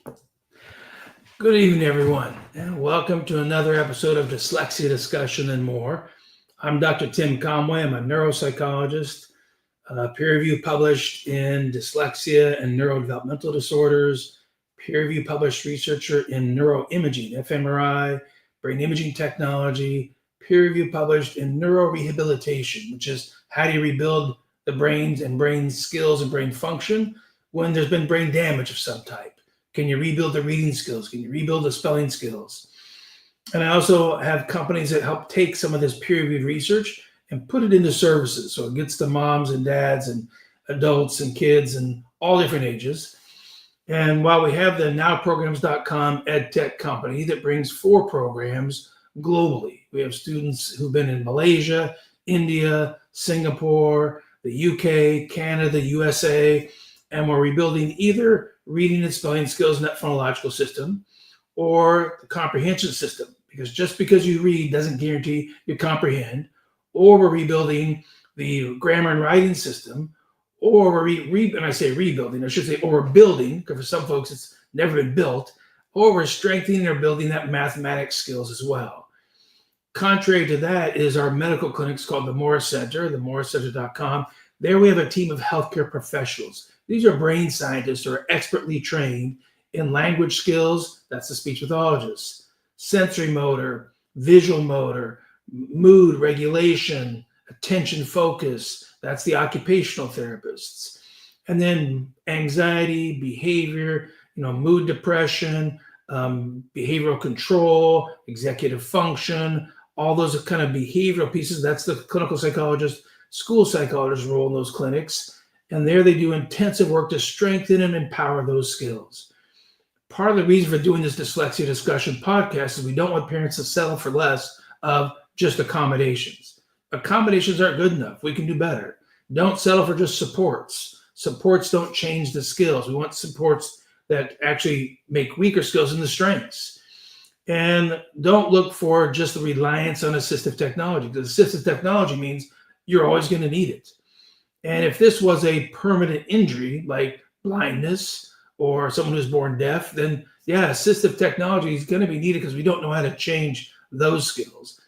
Good evening, everyone, and welcome to another episode of Dyslexia Discussion and More. I'm Dr. Tim Conway. I'm a neuropsychologist, peer review published in dyslexia and neurodevelopmental disorders, peer review published researcher in neuroimaging, fMRI, brain imaging technology, peer review published in neurorehabilitation, which is how do you rebuild the brains and brain skills and brain function when there's been brain damage of some type. Can you rebuild the reading skills? Can you rebuild the spelling skills? And I also have companies that help take some of this peer-reviewed research and put it into services. So it gets to moms and dads and adults and kids and all different ages. And while we have the nowprograms.com edtech company that brings 4 programs globally, we have students who've been in Malaysia, India, Singapore, the UK, Canada, USA, and we're rebuilding either reading and spelling skills in that phonological system or the comprehension system, because just because you read doesn't guarantee you comprehend. Or we're rebuilding the grammar and writing system, or we're and I say rebuilding, I should say, or we're building, because for some folks it's never been built, or we're strengthening or building that mathematics skills as well. Contrary to that is our medical clinics called the Morris Center, themorriscenter.com. There we have a team of healthcare professionals. These are brain scientists who are expertly trained in language skills, that's the speech pathologists, sensory motor, visual motor, mood regulation, attention focus, that's the occupational therapists. And then anxiety, behavior, mood depression, behavioral control, executive function, all those kind of behavioral pieces. That's the clinical psychologist, school psychologist role in those clinics. And there they do intensive work to strengthen and empower those skills. Part of the reason for doing this dyslexia discussion podcast is we don't want parents to settle for less of just accommodations. Accommodations aren't good enough. We can do better. Don't settle for just supports. Supports don't change the skills. We want supports that actually make weaker skills into strengths. And don't look for just the reliance on assistive technology, because assistive technology means you're always going to need it. And if this was a permanent injury like blindness or someone who's born deaf, then yeah, assistive technology is going to be needed because we don't know how to change those skills.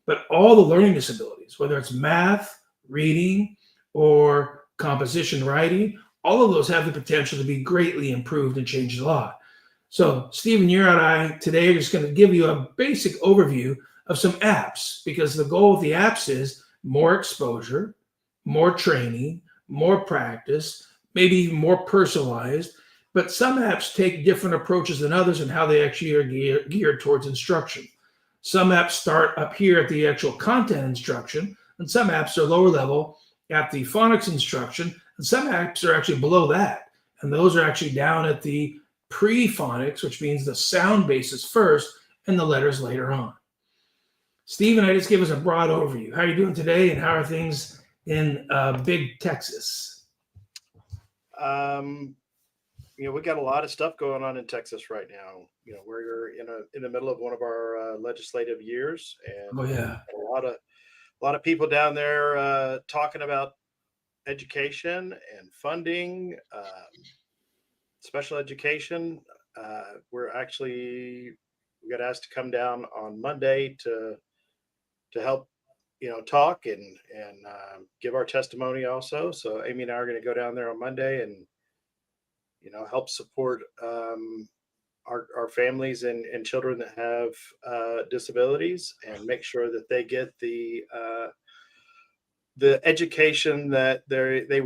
But all the learning disabilities, whether it's math, reading, or composition writing, all of those have the potential to be greatly improved and changed a lot. So Stephen Yearout and I today are just going to give you a basic overview of some apps, because the goal of the apps is more exposure, more training, more practice, maybe even more personalized. But some apps take different approaches than others in how they actually are geared towards instruction. Some apps start up here at the actual content instruction, and some apps are lower level at the phonics instruction, and some apps are actually below that. And those are actually down at the pre-phonics, which means the sound basis first and the letters later on. Stephen, I just gave us a broad overview. How are you doing today, and how are things in big Texas? We got a lot of stuff going on in Texas right now. We're in the middle of one of our legislative years, and a lot of people down there talking about education and funding, special education. We got asked to come down on Monday to help talk and give our testimony also. So Amy and I are going to go down there on Monday and help support our families and children that have disabilities, and make sure that they get the education that they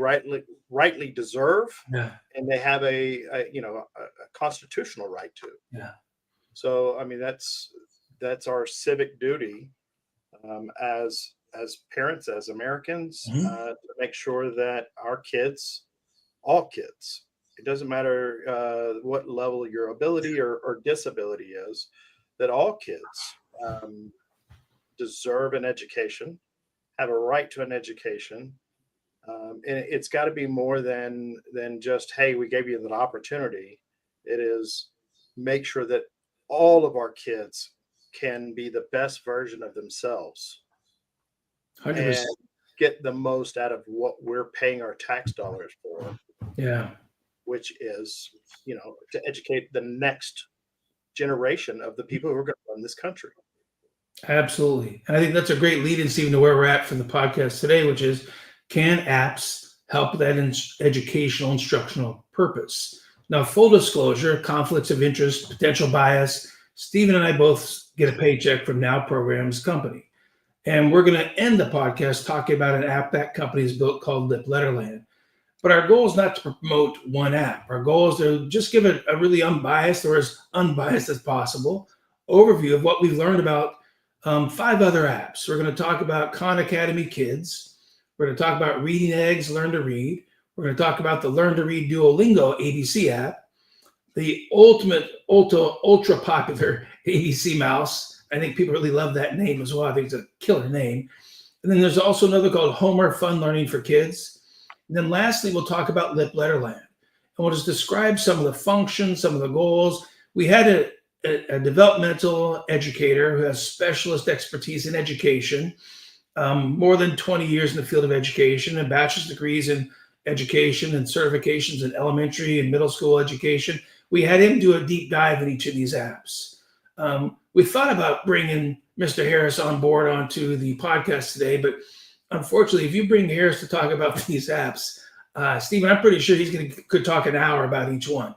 rightly deserve, and they have a constitutional right to. Yeah. So that's our civic duty as parents, as Americans, to make sure that our kids, all kids, it doesn't matter what level your ability or disability is, that all kids deserve an education, have a right to an education. And it's got to be more than just, hey, we gave you an opportunity. It is make sure that all of our kids can be the best version of themselves 100%. And get the most out of what we're paying our tax dollars for. Yeah. which is, to educate the next generation of the people who are going to run this country. Absolutely. And I think that's a great lead in, Stephen, to where we're at for the podcast today, which is, can apps help that educational instructional purpose? Now, full disclosure, conflicts of interest, potential bias. Stephen and I both get a paycheck from Now Programs company. And we're going to end the podcast talking about an app that company has built called LipLetter Land. But our goal is not to promote one app. Our goal is to just give a really unbiased, or as unbiased as possible, overview of what we've learned about 5 other apps. We're going to talk about Khan Academy Kids. We're going to talk about Reading Eggs, Learn to Read. We're going to talk about the Learn to Read Duolingo ABC app, the ultra popular ABCmouse. I think people really love that name as well. I think it's a killer name. And then there's also another called Homer Fun Learning for Kids. And then lastly, we'll talk about LipLetter Land. And we'll just describe some of the functions, some of the goals. We had a developmental educator who has specialist expertise in education, more than 20 years in the field of education, and bachelor's degrees in education and certifications in elementary and middle school education. We had him do a deep dive in each of these apps. We thought about bringing Mr. Harris on board onto the podcast today, but unfortunately, if you bring Harris to talk about these apps, Stephen, I'm pretty sure could talk an hour about each one.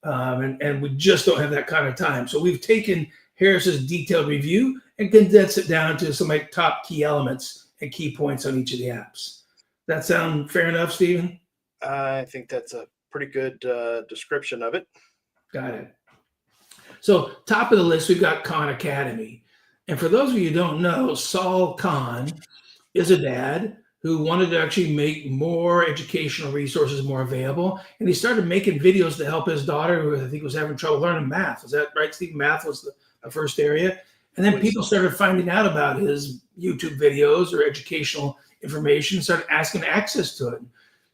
And we just don't have that kind of time. So we've taken Harris's detailed review and condensed it down to some like top key elements and key points on each of the apps. That sound fair enough, Stephen? I think that's a pretty good description of it. Got it. So top of the list, we've got Khan Academy. And for those of you who don't know, Saul Khan is a dad who wanted to actually make more educational resources more available. And he started making videos to help his daughter, who I think was having trouble learning math. Is that right, Steve? Math was the first area. And then people started finding out about his YouTube videos or educational information, started asking access to it.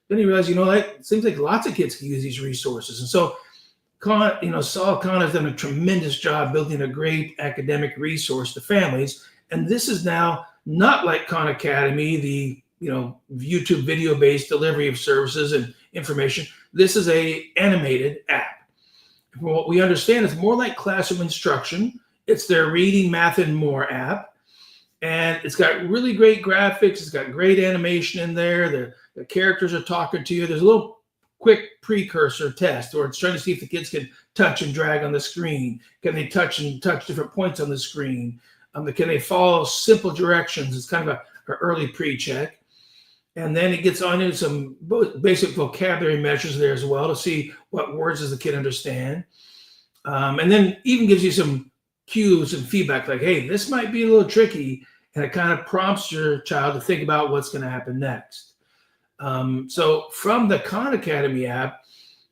Then he realized, it seems like lots of kids can use these resources. And so Saul Khan has done a tremendous job building a great academic resource to families. And this is now not like Khan Academy, the YouTube video-based delivery of services and information. This is a animated app. From what we understand, it's more like classroom instruction. It's their Reading, Math, and More app. And it's got really great graphics. It's got great animation in there. The characters are talking to you. There's a little quick precursor test where it's trying to see if the kids can touch and drag on the screen. Can they touch different points on the screen? Can they follow simple directions? It's kind of an early pre-check. And then it gets on into some basic vocabulary measures there as well to see what words does the kid understand. And then even gives you some cues and feedback like, hey, this might be a little tricky. And it kind of prompts your child to think about what's going to happen next. So from the Khan Academy app,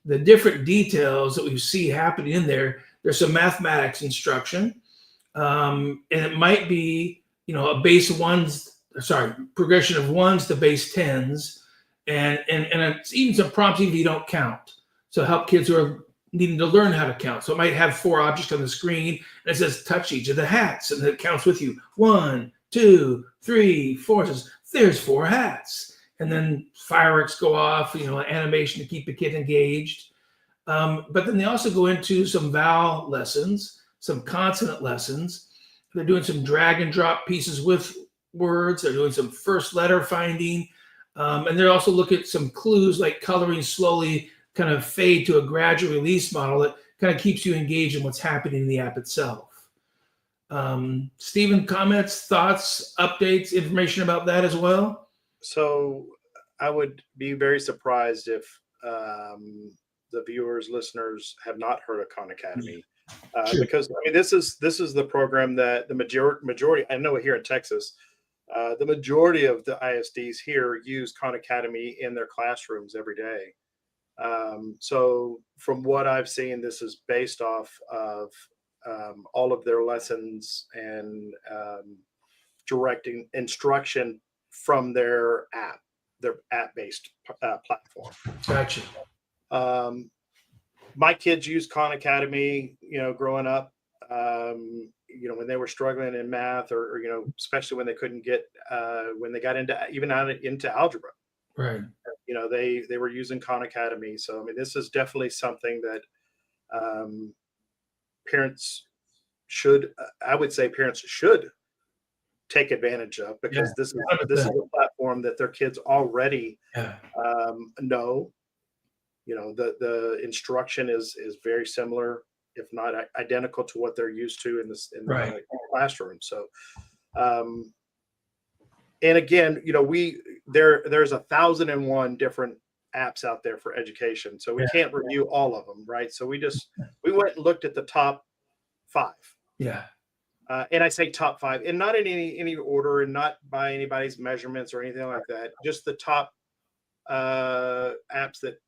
the different details that we see happening in there, there's some mathematics instruction. And it might be, progression of ones to base tens. And it's even some prompts even if you don't count. So help kids who are needing to learn how to count. So it might have 4 objects on the screen and it says touch each of the hats and it counts with you. 1, 2, 3, 4. It says there's 4 hats. And then fireworks go off, animation to keep the kid engaged. But then they also go into some vowel lessons, some consonant lessons. They're doing some drag and drop pieces with words. They're doing some first letter finding. And they're also looking at some clues like coloring slowly kind of fade to a gradual release model that kind of keeps you engaged in what's happening in the app itself. Stephen, comments, thoughts, updates, information about that as well? So I would be very surprised if the viewers, listeners have not heard of Khan Academy. Sure. Because this is the program that the majority, I know here in Texas, the majority of the ISDs here use Khan Academy in their classrooms every day. So from what I've seen, this is based off of all of their lessons and directing instruction from their app-based platform. Gotcha. My kids used Khan Academy, growing up, when they were struggling in math or especially when they couldn't get, when they got into algebra. Right. They were using Khan Academy. So, I mean, this is definitely something that parents should, I would say parents should take advantage of, because Yeah, this is a platform that their kids already yeah, know. The instruction is very similar, if not identical, to what they're used to in right. the classroom. So, and again, there's 1,001 different apps out there for education, so we Yeah, can't review all of them, right? So we went and looked at the top 5. yeah, And I say top 5, and not in any order, and not by anybody's measurements or anything like that. Just the top apps that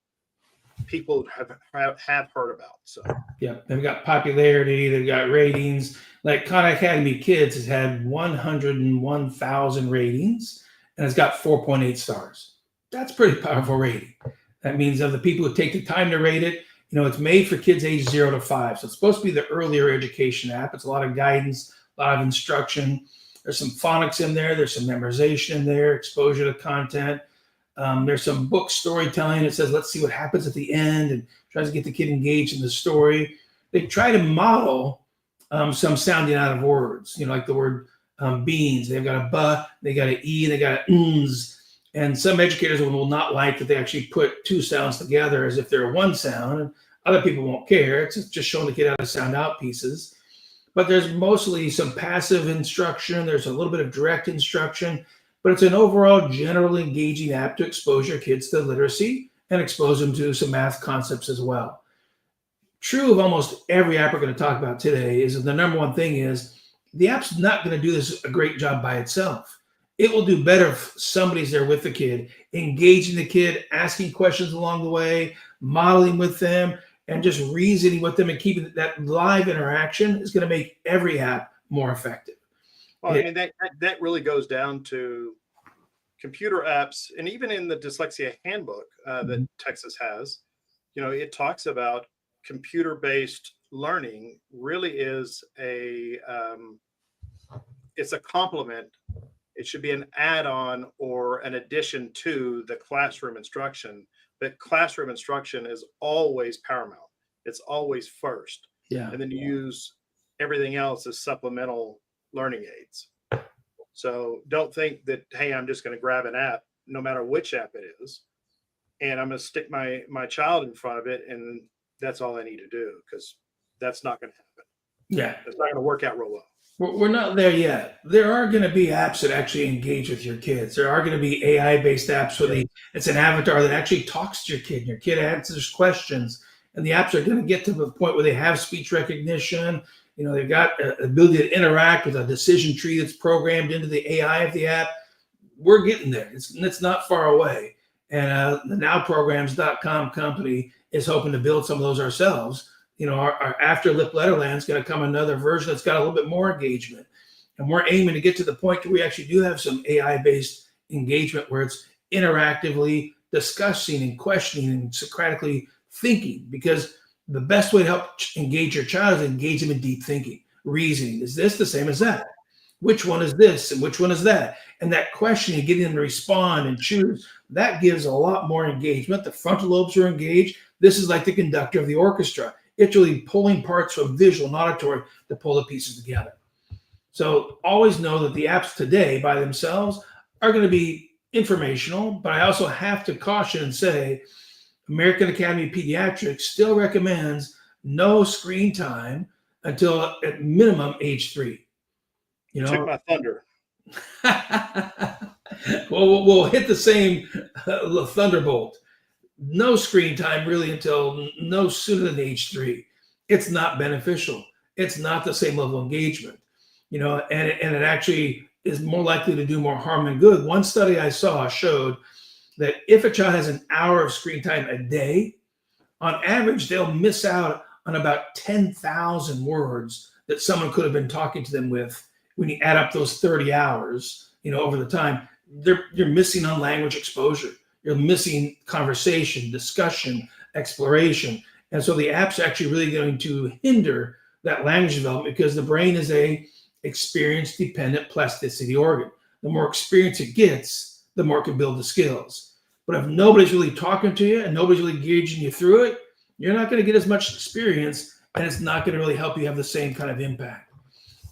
people have heard about. So yeah. They've got popularity. They've got ratings. Like Khan Academy Kids has had 101,000 ratings, and it's got 4.8 stars. That's pretty powerful rating. That means of the people who take the time to rate it, it's made for kids age 0 to 5. So it's supposed to be the earlier education app. It's a lot of guidance, a lot of instruction. There's some phonics in there. There's some memorization in there, exposure to content. There's some book storytelling. It says, let's see what happens at the end, and tries to get the kid engaged in the story. They try to model some sounding out of words, like the word beans. They've got a "ba," they got an "e," they got an "ns." And some educators will not like that they actually put 2 sounds together as if they're one sound. And other people won't care. It's just showing the kid how to sound out pieces. But there's mostly some passive instruction. There's a little bit of direct instruction, but it's an overall generally engaging app to expose your kids to literacy and expose them to some math concepts as well. True of almost every app we're going to talk about today is that the number one thing is the app's not going to do this a great job by itself. It will do better if somebody's there with the kid, engaging the kid, asking questions along the way, modeling with them, and just reasoning with them, and keeping that live interaction is going to make every app more effective. Well, I mean, that really goes down to computer apps, and even in the Dyslexia handbook that Texas has, it talks about computer-based learning really is it's a complement. It should be an add-on or an addition to the classroom instruction, but classroom instruction is always paramount. It's always first. Yeah. And then you use everything else as supplemental learning aids. So don't think that, hey, I'm just going to grab an app, no matter which app it is, and I'm going to stick my child in front of it, and that's all I need to do, because that's not going to happen. Yeah. It's not going to work out real well. We're not there yet. There are going to be apps that actually engage with your kids. There are going to be AI-based apps where it's an avatar that actually talks to your kid, and your kid answers questions. And the apps are going to get to the point where they have speech recognition. They've got the ability to interact with a decision tree that's programmed into the AI of the app. We're getting there. It's not far away. And the nowprograms.com company is hoping to build some of those ourselves. Our after LipLetter Land is going to come another version that's got a little bit more engagement. And we're aiming to get to the point where we actually do have some AI-based engagement where it's interactively discussing and questioning and Socratically thinking, because the best way to help engage your child is engage them in deep thinking, reasoning. Is this the same as that? Which one is this and which one is that? And that questioning, getting them to respond and choose, that gives a lot more engagement. The frontal lobes are engaged. This is like the conductor of the orchestra. It's really pulling parts from visual and auditory to pull the pieces together. So always know that the apps today by themselves are going to be informational, but I also have to caution and say, American Academy of Pediatrics still recommends no screen time until at minimum age 3. Took my thunder. Well, we'll hit the same thunderbolt. No screen time really until no sooner than age 3. It's not beneficial. It's not the same level of engagement, and it actually is more likely to do more harm than good. One study I saw showed that if a child has an hour of screen time a day, on average, they'll miss out on about 10,000 words that someone could have been talking to them with. When you add up those 30 hours, over the time, you're missing on language exposure. You're missing conversation, discussion, exploration. And so the app's actually really going to hinder that language development, because the brain is a experience-dependent plasticity organ. The more experience it gets, the more it can build the skills. But if nobody's really talking to you and nobody's really gauging you through it, you're not going to get as much experience, and it's not going to really help you have the same kind of impact.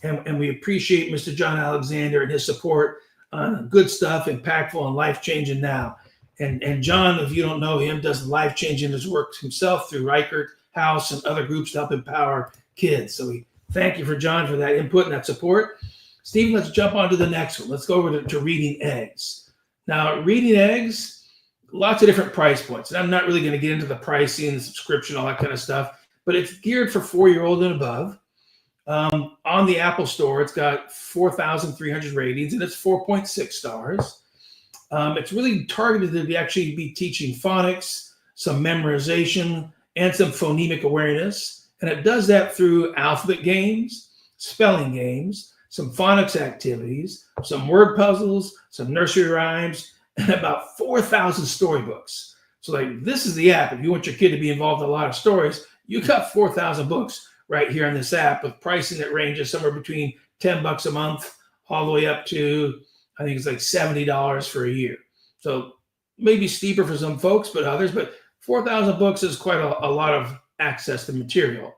And we appreciate Mr. John Alexander and his support on good stuff, impactful and life-changing now. And John, if you don't know him, does life-changing his work himself through Reichert House and other groups to help empower kids. So we thank you for John for that input and that support. Stephen, let's jump on to the next one. Let's go over to reading eggs. Now, reading eggs, lots of different price points. And I'm not really going to get into the pricing, the subscription, all that kind of stuff, but it's geared for 4-year-old and above. On the Apple Store, it's got 4,300 ratings, and it's 4.6 stars. It's really targeted to actually be teaching phonics, some memorization, and some phonemic awareness. And it does that through alphabet games, spelling games, some phonics activities, some word puzzles, some nursery rhymes, and about 4,000 storybooks. So like, this is the app. If you want your kid to be involved in a lot of stories, you got 4,000 books right here on this app with pricing that ranges somewhere between $10 a month all the way up to, I think it's like $70 for a year. So maybe steeper for some folks, but others, but 4,000 books is quite a lot of access to material.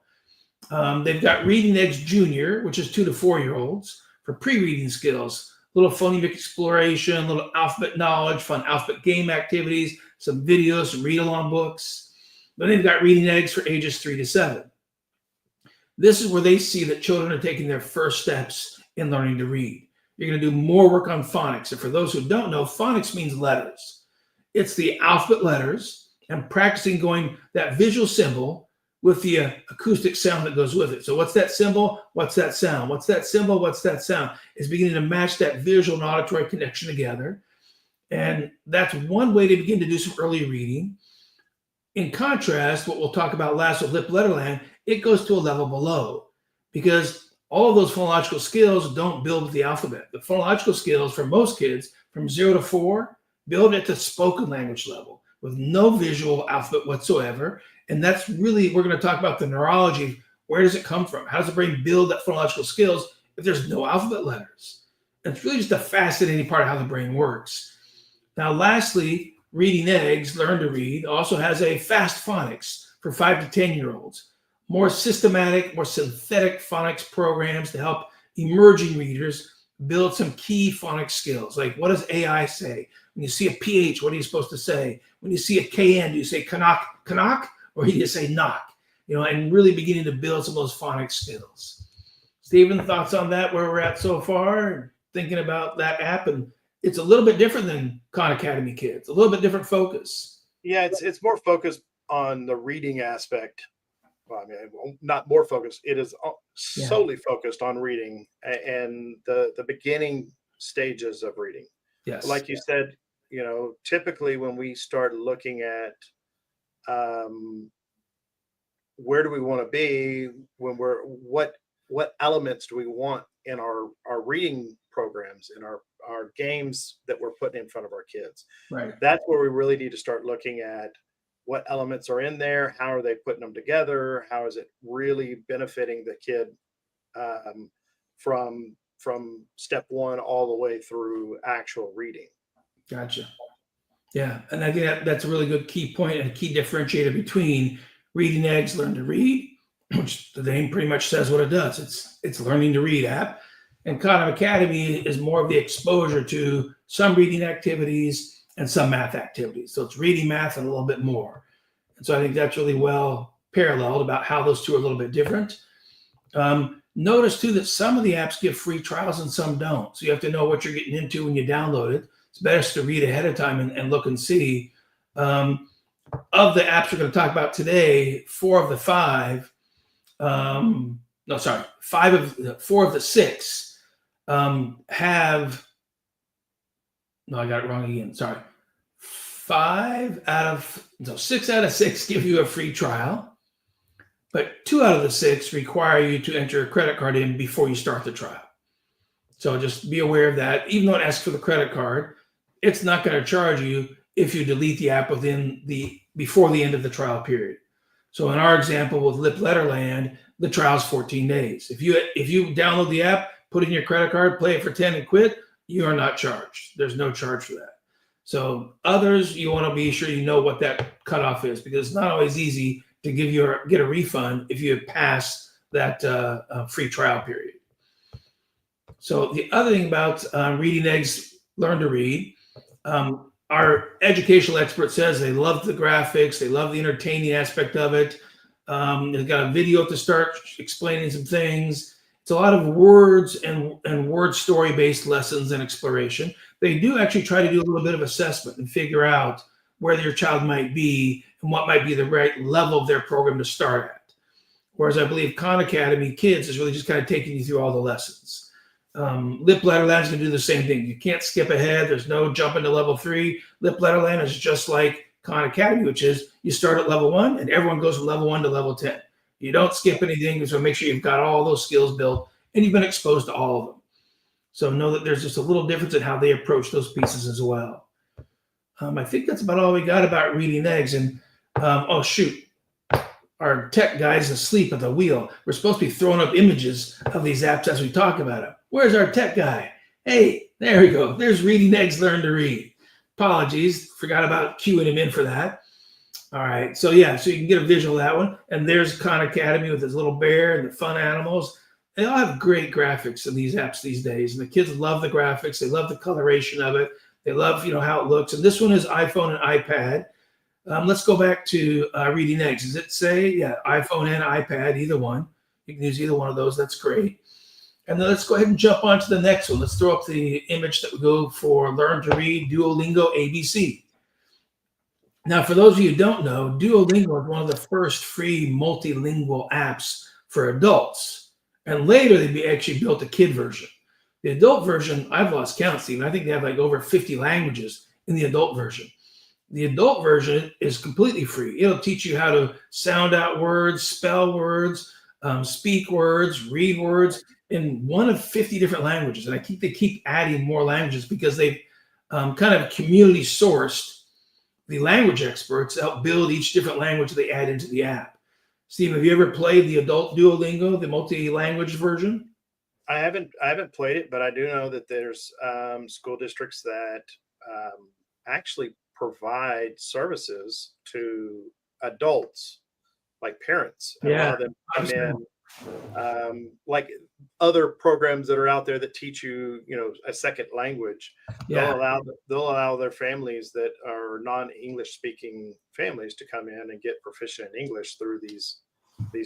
They've got Reading Eggs Junior, which is 2 to 4-year-olds for pre-reading skills, little phonemic exploration, little alphabet knowledge, fun alphabet game activities, some videos, some read-along books. Then they've got Reading Eggs for ages 3 to 7. This is where they see that children are taking their first steps in learning to read. You're going to do more work on phonics. And for those who don't know, phonics means letters. It's the alphabet letters and practicing going that visual symbol with the acoustic sound that goes with it. So what's that symbol? What's that sound? What's that symbol? What's that sound? It's beginning to match that visual and auditory connection together. And that's one way to begin to do some early reading. In contrast, what we'll talk about last with LipLetter Land, it goes to a level below, because all of those phonological skills don't build with the alphabet. The phonological skills for most kids from 0 to 4 build at the spoken language level with no visual alphabet whatsoever. And that's really, we're going to talk about the neurology. Where does it come from? How does the brain build that phonological skills if there's no alphabet letters? And it's really just a fascinating part of how the brain works. Now, lastly, Reading Eggs, Learn to Read, also has a fast phonics for 5 to 10-year-olds. More systematic, more synthetic phonics programs to help emerging readers build some key phonics skills. Like, what does AI say? When you see a PH, what are you supposed to say? When you see a KN, do you say kanak, or do you say knock? And really beginning to build some of those phonics skills. Stephen, thoughts on that, where we're at so far? Thinking about that app, and it's a little bit different than Khan Academy Kids, a little bit different focus. Yeah, it's more focused on the reading aspect. Well, I mean, not more focused. It is solely focused on reading and the beginning stages of reading. Yes. Like you said, typically when we start looking at where do we want to be when what elements do we want in our reading programs, in our games that we're putting in front of our kids. Right. That's where we really need to start looking at what elements are in there, how are they putting them together, how is it really benefiting the kid from step one all the way through actual reading. Gotcha. Yeah, and I think that's a really good key point and a key differentiator between Reading Eggs, Learn to Read, which the name pretty much says what it does. It's learning to read app. And Khan Academy is more of the exposure to some reading activities and some math activities. So it's reading, math, and a little bit more. And so I think that's really well paralleled about how those two are a little bit different. Notice too that some of the apps give free trials and some don't. So you have to know what you're getting into when you download it. It's best to read ahead of time and look and see. Of the apps we're going to talk about today, 4 of the 6 have, no, I got it wrong again. Sorry. 6 out of 6 give you a free trial, but 2 out of the 6 require you to enter a credit card in before you start the trial. So just be aware of that. Even though it asks for the credit card, it's not going to charge you if you delete the app before the end of the trial period. So in our example with LipLetter Land, the trial is 14 days. If you download the app, put in your credit card, play it for 10 and quit, you are not charged. There's no charge for that. So others, you want to be sure you know what that cutoff is, because it's not always easy to get a refund if you pass that free trial period. So the other thing about Reading Eggs Learn to Read, our educational expert says they love the graphics, they love the entertaining aspect of it. They've got a video at the start explaining some things. It's a lot of words and word story based lessons and exploration. They do actually try to do a little bit of assessment and figure out where your child might be and what might be the right level of their program to start at. Whereas I believe Khan Academy Kids is really just kind of taking you through all the lessons. LipLetter Land is going to do the same thing. You can't skip ahead. There's no jump into level 3. LipLetter Land is just like Khan Academy, which is you start at level 1 and everyone goes from level 1 to level 10. You don't skip anything, so make sure you've got all those skills built and you've been exposed to all of them. So know that there's just a little difference in how they approach those pieces as well. I think that's about all we got about Reading Eggs. And oh shoot, our tech guy's asleep at the wheel. We're supposed to be throwing up images of these apps as we talk about them. Where's our tech guy? Hey, there we go. There's Reading Eggs Learn to Read. Apologies, forgot about queuing him in for that. All right, so yeah, so you can get a visual of that one. And there's Khan Academy with his little bear and the fun animals. They all have great graphics in these apps these days, and the kids love the graphics. They love the coloration of it. They love, how it looks. And this one is iPhone and iPad. Let's go back to Reading Eggs. Does it say, iPhone and iPad, either one? You can use either one of those. That's great. And then let's go ahead and jump on to the next one. Let's throw up the image that we go for Learn to Read Duolingo ABC. Now, for those of you who don't know, Duolingo is one of the first free multilingual apps for adults. And later, they actually built a kid version. The adult version, I've lost count, Stephen. I think they have like over 50 languages in the adult version. The adult version is completely free. It'll teach you how to sound out words, spell words, speak words, read words in one of 50 different languages. And they keep adding more languages because they've kind of community sourced the language experts to help build each different language they add into the app. Steve, have you ever played the adult Duolingo, the multi-language version? I haven't played it, but I do know that there's school districts that actually provide services to adults, like parents, and allow them to come in, like other programs that are out there that teach you, a second language. They'll allow their families that are non-English speaking families to come in and get proficient in English through these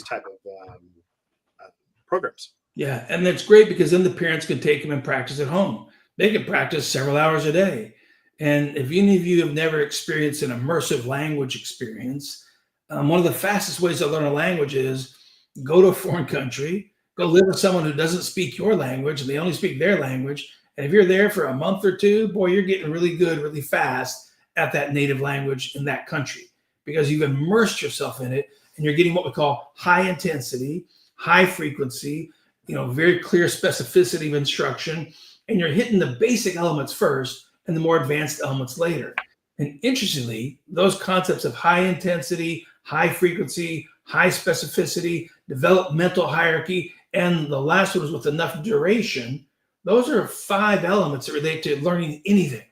type of programs. Yeah, and that's great because then the parents can take them and practice at home. They can practice several hours a day. And if any of you have never experienced an immersive language experience, one of the fastest ways to learn a language is go to a foreign country, go live with someone who doesn't speak your language and they only speak their language. And if you're there for a month or two, boy, you're getting really good, really fast at that native language in that country because you've immersed yourself in it and you're getting what we call high intensity, high frequency, very clear specificity of instruction. And you're hitting the basic elements first and the more advanced elements later. And interestingly, those concepts of high intensity, high frequency, high specificity, developmental hierarchy, and the last one was with enough duration, those are 5 elements that relate to learning anything.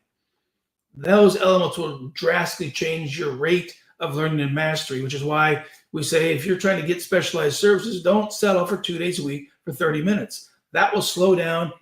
Those elements will drastically change your rate of learning and mastery, which is why we say if you're trying to get specialized services, don't settle for 2 days a week for 30 minutes. That will slow down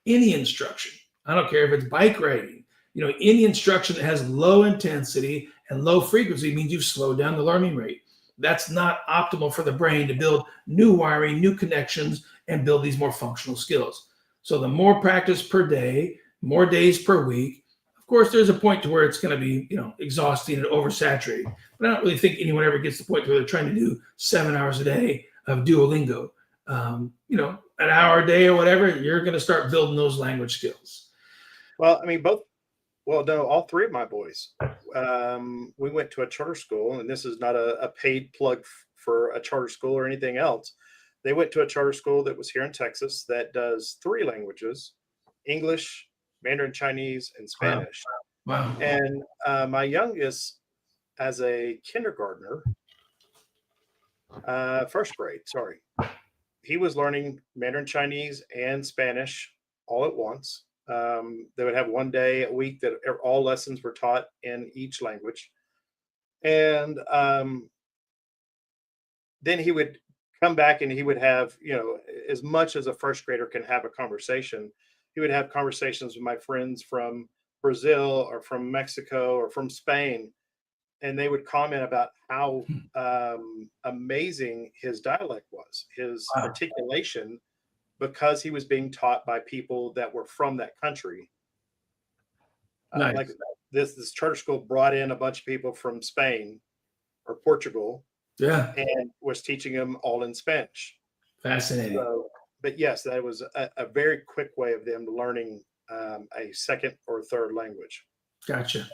any instruction. I don't care if it's bike riding. Any instruction that has low intensity and low frequency means you've slowed down the learning rate. That's not optimal for the brain to build new wiring, new connections, and build these more functional skills. So the more practice per day, more days per week. Of course, there's a point to where it's going to be, exhausting and oversaturated. But I don't really think anyone ever gets to the point where they're trying to do 7 hours a day of Duolingo. An hour a day or whatever, you're going to start building those language skills. Well, all 3 of my boys, we went to a charter school, and this is not a paid plug for a charter school or anything else. They went to a charter school that was here in Texas that does 3 languages: English, Mandarin Chinese, and Spanish. Wow. And my youngest, as a kindergartner, first grade, he was learning Mandarin Chinese and Spanish all at once. They would have one day a week that all lessons were taught in each language. And then he would come back and he would have, as much as a first grader can have a conversation, he would have conversations with my friends from Brazil or from Mexico or from Spain. And they would comment about how amazing his dialect was, his Wow. articulation, because he was being taught by people that were from that country. Nice. Like this charter school brought in a bunch of people from Spain or Portugal Yeah. and was teaching them all in Spanish. Fascinating. So, but yes, that was a very quick way of them learning a second or third language. Gotcha.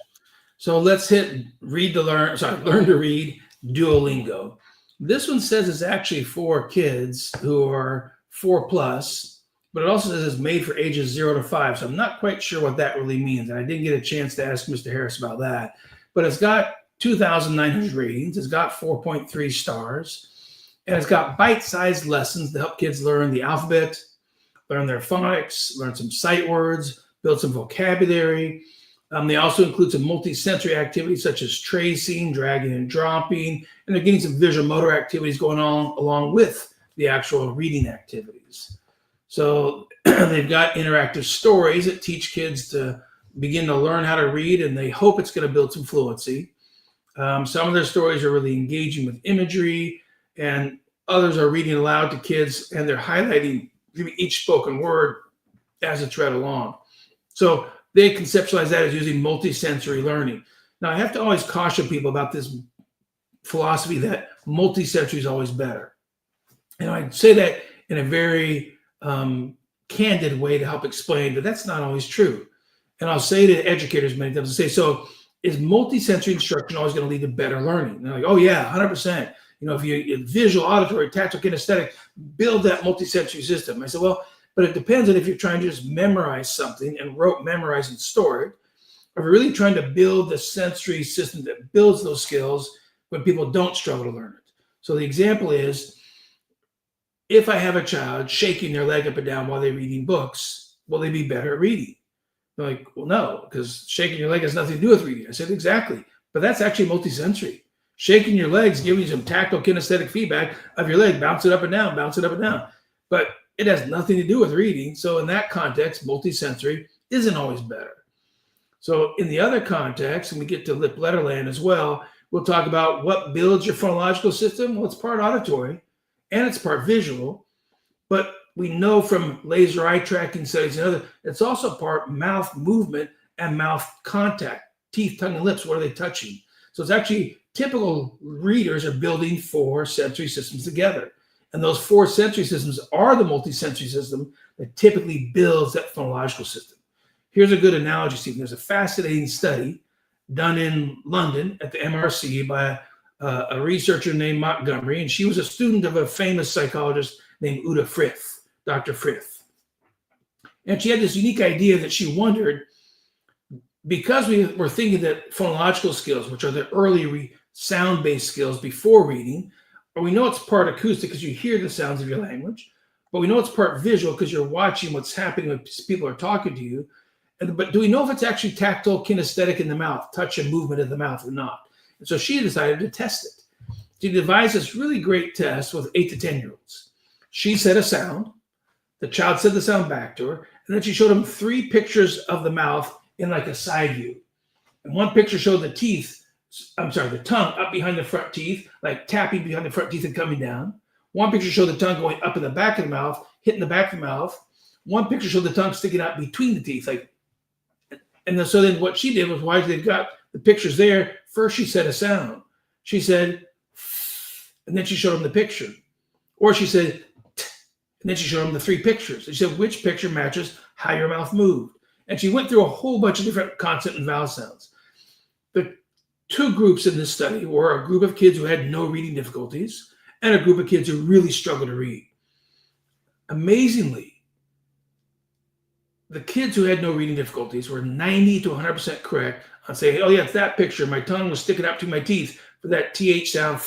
So let's hit learn to read Duolingo. This one says it's actually for kids who are 4+, but it also says it's made for ages 0 to 5. So I'm not quite sure what that really means. And I didn't get a chance to ask Mr. Harris about that. But it's got 2,900 ratings. It's got 4.3 stars. And it's got bite-sized lessons to help kids learn the alphabet, learn their phonics, learn some sight words, build some vocabulary. They also include some multi-sensory activities such as tracing, dragging and dropping, and they're getting some visual motor activities going on along with the actual reading activities. So they've got interactive stories that teach kids to begin to learn how to read, and they hope it's going to build some fluency. Some of their stories are really engaging with imagery, and others are reading aloud to kids, and they're highlighting each spoken word as it's read along. So they conceptualize that as using multisensory learning. Now, I have to always caution people about this philosophy that multisensory is always better. And I say that in a very candid way to help explain, but that's not always true. And I'll say to educators many times, I say, so is multisensory instruction always going to lead to better learning? And they're like, oh yeah, 100%. If you visual, auditory, tactile, kinesthetic, build that multisensory system. I said, well, but it depends on if you're trying to just memorize something and memorize and store it, or if you're really trying to build the sensory system that builds those skills when people don't struggle to learn it. So the example is, if I have a child shaking their leg up and down while they're reading books, will they be better at reading? They're like, well, no, because shaking your leg has nothing to do with reading. I said, exactly. But that's actually multisensory. Shaking your legs, giving you some tactile kinesthetic feedback of your leg, bounce it up and down, bounce it up and down. But it has nothing to do with reading. So in that context, multisensory isn't always better. So in the other context, and we get to LipLetter Land as well, we'll talk about what builds your phonological system. Well, it's part auditory and it's part visual, but we know from laser eye tracking studies and other, it's also part mouth movement and mouth contact, teeth, tongue, and lips. What are they touching? So it's actually typical readers are building 4 sensory systems together. And those 4 sensory systems are the multisensory system that typically builds that phonological system. Here's a good analogy, Stephen. There's a fascinating study done in London at the MRC by a researcher named Montgomery, and she was a student of a famous psychologist named Uta Frith, Dr. Frith. And she had this unique idea that she wondered, because we were thinking that phonological skills, which are the early sound-based skills before reading, or we know it's part acoustic because you hear the sounds of your language, but we know it's part visual because you're watching what's happening when people are talking to you. But do we know if it's actually tactile, kinesthetic in the mouth, touch and movement in the mouth or not? And so she decided to test it. She devised this really great test with 8 to 10-year-olds. She said a sound, the child said the sound back to her, and then she showed them 3 pictures of the mouth in like a side view. And one picture showed the tongue up behind the front teeth, like tapping behind the front teeth and coming down. One picture showed the tongue going up in the back of the mouth, hitting the back of the mouth. One picture showed the tongue sticking out between the teeth. So then what she did was, why they got the pictures there, first she said a sound. She said, and then she showed them the picture. Or she said, and then she showed them the 3 pictures. She said, which picture matches how your mouth moved? And she went through a whole bunch of different consonant and vowel sounds. The 2 groups in this study were a group of kids who had no reading difficulties and a group of kids who really struggled to read. Amazingly, the kids who had no reading difficulties were 90 to 100% correct on saying, oh yeah, it's that picture. My tongue was sticking up to my teeth for that TH sound.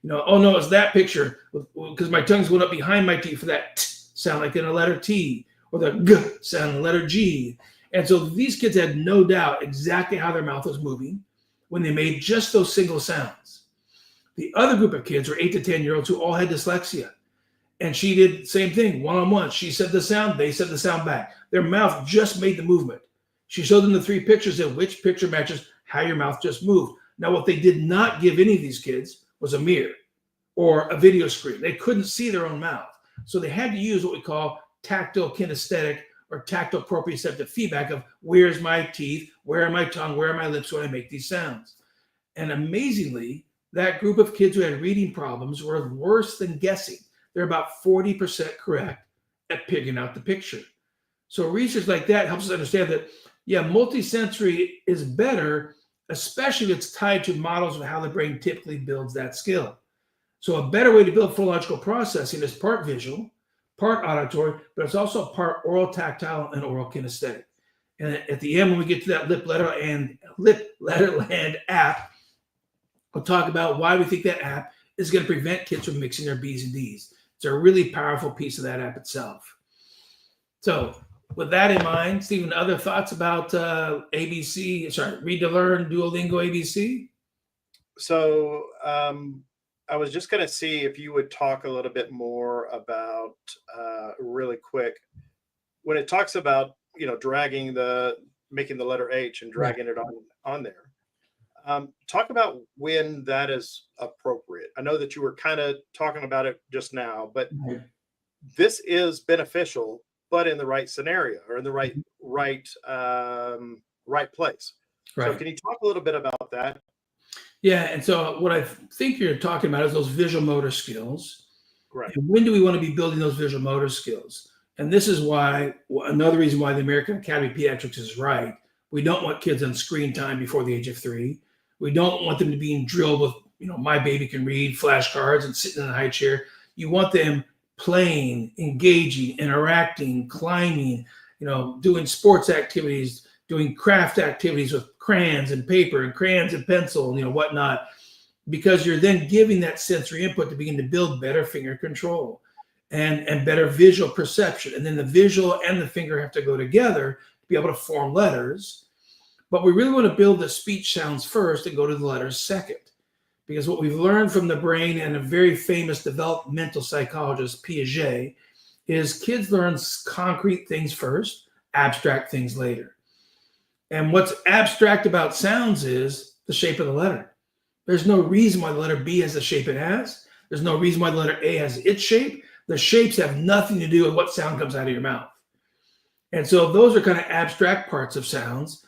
Oh no, it's that picture because my tongue's going up behind my teeth for that T sound, like in a letter T. or the G sound, the letter G. And so these kids had no doubt exactly how their mouth was moving when they made just those single sounds. The other group of kids were 8 to 10-year-olds who all had dyslexia. And she did the same thing, one-on-one. She said the sound, they said the sound back. Their mouth just made the movement. She showed them the 3 pictures and which picture matches how your mouth just moved. Now, what they did not give any of these kids was a mirror or a video screen. They couldn't see their own mouth. So they had to use what we call tactile kinesthetic or tactile proprioceptive feedback of where's my teeth, where are my tongue, where are my lips when I make these sounds. And amazingly, that group of kids who had reading problems were worse than guessing. They're about 40% correct at figuring out the picture. So research like that helps us understand that, yeah, multisensory is better, especially if it's tied to models of how the brain typically builds that skill. So a better way to build phonological processing is part visual, part auditory, but it's also part oral tactile and oral kinesthetic. And at the end, when we get to that LipLetter Land app, we'll talk about why we think that app is going to prevent kids from mixing their B's and D's. It's a really powerful piece of that app itself. So with that in mind, Stephen, other thoughts about Read to Learn, Duolingo ABC? So I was just going to see if you would talk a little bit more about, really quick, when it talks about, making the letter H and dragging it on there. Talk about when that is appropriate. I know that you were kind of talking about it just now, but this is beneficial, but in the right scenario or in the right place. Right. So can you talk a little bit about that? Yeah, and so what I think you're talking about is those visual motor skills. Right. And when do we want to be building those visual motor skills? And this is why, another reason why the American Academy of Pediatrics is right. We don't want kids on screen time before the age of 3. We don't want them to be drilled with, my baby can read flashcards and sitting in a high chair. You want them playing, engaging, interacting, climbing, doing sports activities, doing craft activities with crayons and paper and crayons and pencil, whatnot, because you're then giving that sensory input to begin to build better finger control and better visual perception. And then the visual and the finger have to go together to be able to form letters. But we really want to build the speech sounds first and go to the letters second. Because what we've learned from the brain and a very famous developmental psychologist, Piaget, is kids learn concrete things first, abstract things later. And what's abstract about sounds is the shape of the letter. There's no reason why the letter B has the shape it has. There's no reason why the letter A has its shape. The shapes have nothing to do with what sound comes out of your mouth. And so those are kind of abstract parts of sounds.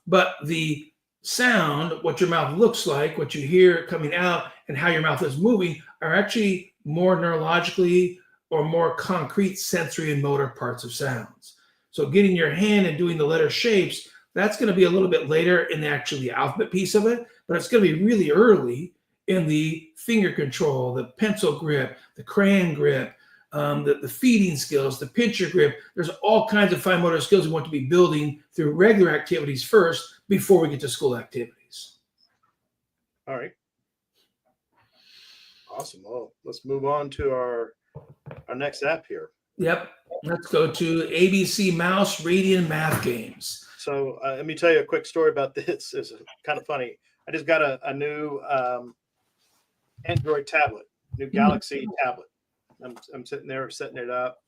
But the sound, what your mouth looks like, what you hear coming out, and how your mouth is moving are actually more neurologically or more concrete sensory and motor parts of sounds. So getting your hand and doing the letter shapes, that's going to be a little bit later in the alphabet piece of it, but it's going to be really early in the finger control, the pencil grip, the crayon grip, the feeding skills, the pincher grip. There's all kinds of fine motor skills we want to be building through regular activities first before we get to school activities. All right. Awesome. Well, let's move on to our next app here. Yep. Let's go to ABCmouse reading math games. So let me tell you a quick story about this. It's kind of funny. I just got a new Android tablet, new Galaxy tablet. I'm sitting there setting it up,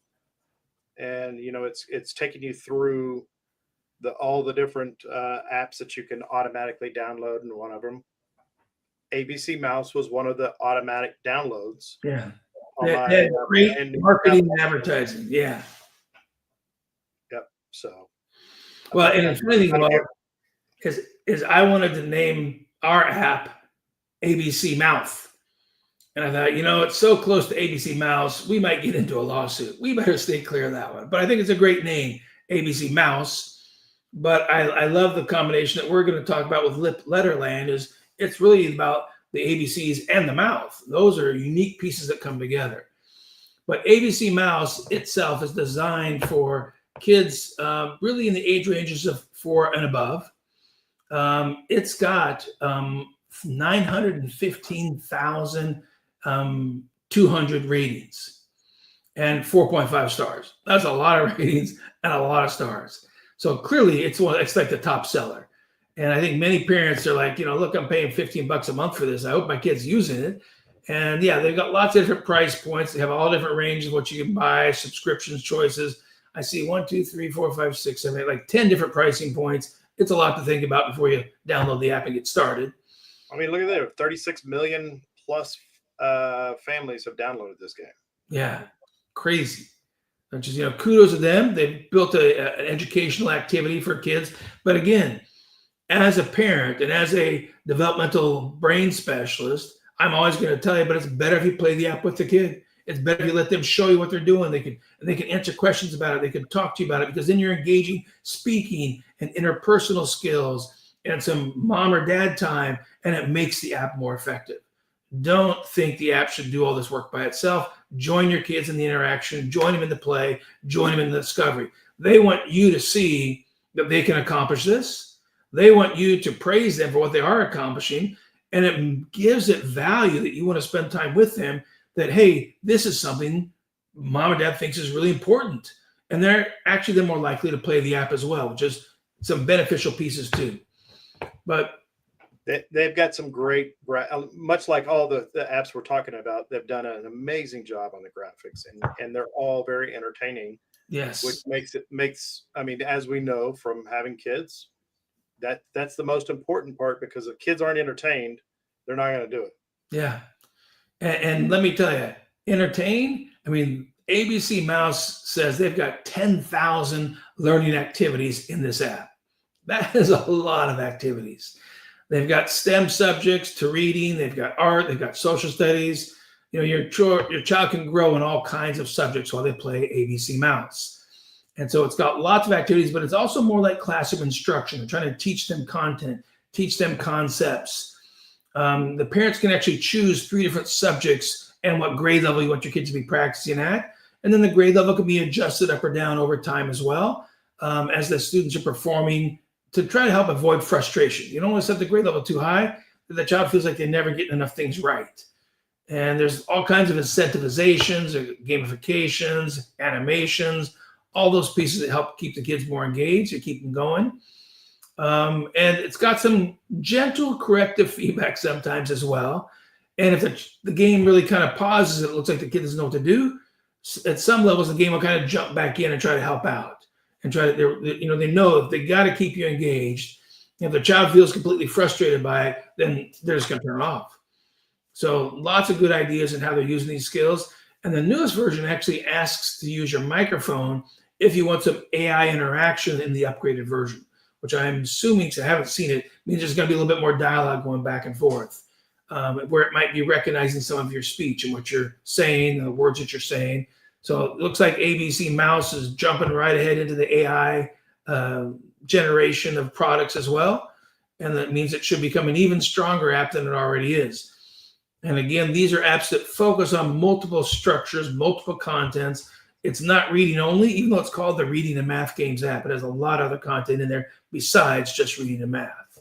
and it's taking you through all the different apps that you can automatically download, and one of them, ABCmouse, was one of the automatic downloads. Yeah, great marketing and advertising. Yeah. Yep. So, well, and the funny thing about it is I wanted to name our app ABC Mouth. And I thought, it's so close to ABC Mouse, we might get into a lawsuit. We better stay clear of that one. But I think it's a great name, ABC Mouse. But I love the combination that we're going to talk about with LipLetter Land. It's really about the ABCs and the mouth. Those are unique pieces that come together. But ABC Mouse itself is designed for kids really in the age ranges of 4 and above. It's got 915,200 ratings. and 4.5 stars. That's a lot of ratings and a lot of stars. So clearly it's like the top seller. And I think many parents are like, look, I'm paying $15 a month for this. I hope my kid's using it. And yeah, they've got lots of different price points. They have all different ranges of what you can buy, subscriptions, choices. I see 1, 2, 3, 4, 5, 6, 7, 8, like 10 different pricing points. It's a lot to think about before you download the app and get started. I mean, look at that. 36 million plus families have downloaded this game. Yeah, crazy. Which is, kudos to them. They've built an educational activity for kids. But again, as a parent and as a developmental brain specialist, I'm always going to tell you, but it's better if you play the app with the kid. It's better if you let them show you what they're doing. They can answer questions about it. They can talk to you about it, because then you're engaging speaking and interpersonal skills and some mom or dad time, and it makes the app more effective. Don't think the app should do all this work by itself. Join your kids in the interaction, join them in the play, join them in the discovery. They want you to see that they can accomplish this. They want you to praise them for what they are accomplishing. And it gives it value that you want to spend time with them, that, hey, this is something mom and dad thinks is really important. And they're more likely to play the app as well, which is some beneficial pieces too. But they've got some great, much like all the apps we're talking about, they've done an amazing job on the graphics, and they're all very entertaining. Yes. Which makes, I mean, as we know from having kids, that's the most important part, because if kids aren't entertained, they're not going to do it. Yeah. And let me tell you, entertain, I mean, ABCmouse says they've got 10,000 learning activities in this app. That is a lot of activities. They've got STEM subjects to reading. They've got art. They've got social studies. Your child can grow in all kinds of subjects while they play ABCmouse. And so it's got lots of activities, but it's also more like classroom instruction. They're trying to teach them content, teach them concepts. The parents can actually choose 3 different subjects and what grade level you want your kids to be practicing at. And then the grade level can be adjusted up or down over time as well, as the students are performing, to try to help avoid frustration. You don't want to set the grade level too high that the child feels like they're never getting enough things right. And there's all kinds of incentivizations, gamifications, animations, all those pieces that help keep the kids more engaged and keep them going. And it's got some gentle corrective feedback sometimes as well. And if the game really kind of pauses, it looks like the kid doesn't know what to do. At some levels, the game will kind of jump back in and try to help out. And they know that they got to keep you engaged. If the child feels completely frustrated by it, then they're just going to turn it off. So lots of good ideas in how they're using these skills. And the newest version actually asks to use your microphone if you want some AI interaction in the upgraded version, which I'm assuming, because I haven't seen it, means there's going to be a little bit more dialogue going back and forth, where it might be recognizing some of your speech and what you're saying, the words that you're saying. So it looks like ABCmouse is jumping right ahead into the AI generation of products as well. And that means it should become an even stronger app than it already is. And again, these are apps that focus on multiple structures, multiple contents. It's not reading only, even though it's called the Reading and Math Games app. It has a lot of other content in there besides just reading and math.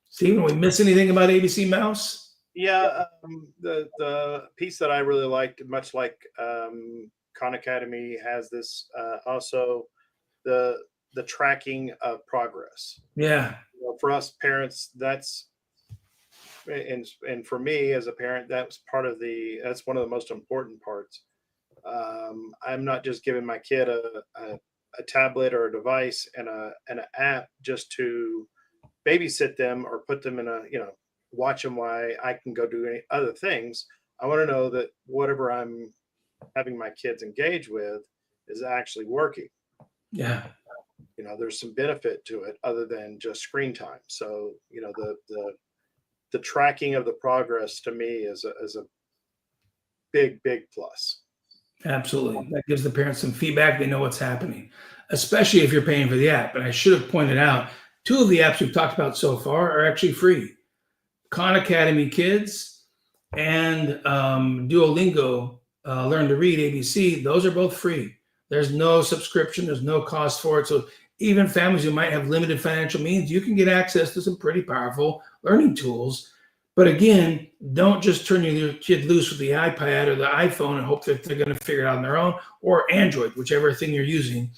Stephen, we miss anything about ABCmouse? Yeah, the piece that I really liked, much like Khan Academy has this, also the tracking of progress. Yeah. For us parents, and for me as a parent, that's one of the most important parts. I'm not just giving my kid a tablet or a device and an app just to babysit them or put them in watch them while I can go do any other things. I want to know that whatever I'm having my kids engage with is actually working. Yeah. There's some benefit to it other than just screen time. So, the tracking of the progress to me is a big, big plus. Absolutely. That gives the parents some feedback. They know what's happening, especially if you're paying for the app. And I should have pointed out, 2 of the apps we've talked about so far are actually free. Khan Academy Kids and Duolingo, Learn to Read, ABC, those are both free. There's no subscription. There's no cost for it. So even families who might have limited financial means, you can get access to some pretty powerful learning tools. But again, don't just turn your kid loose with the iPad or the iPhone and hope that they're going to figure it out on their own, or Android, whichever thing you're using.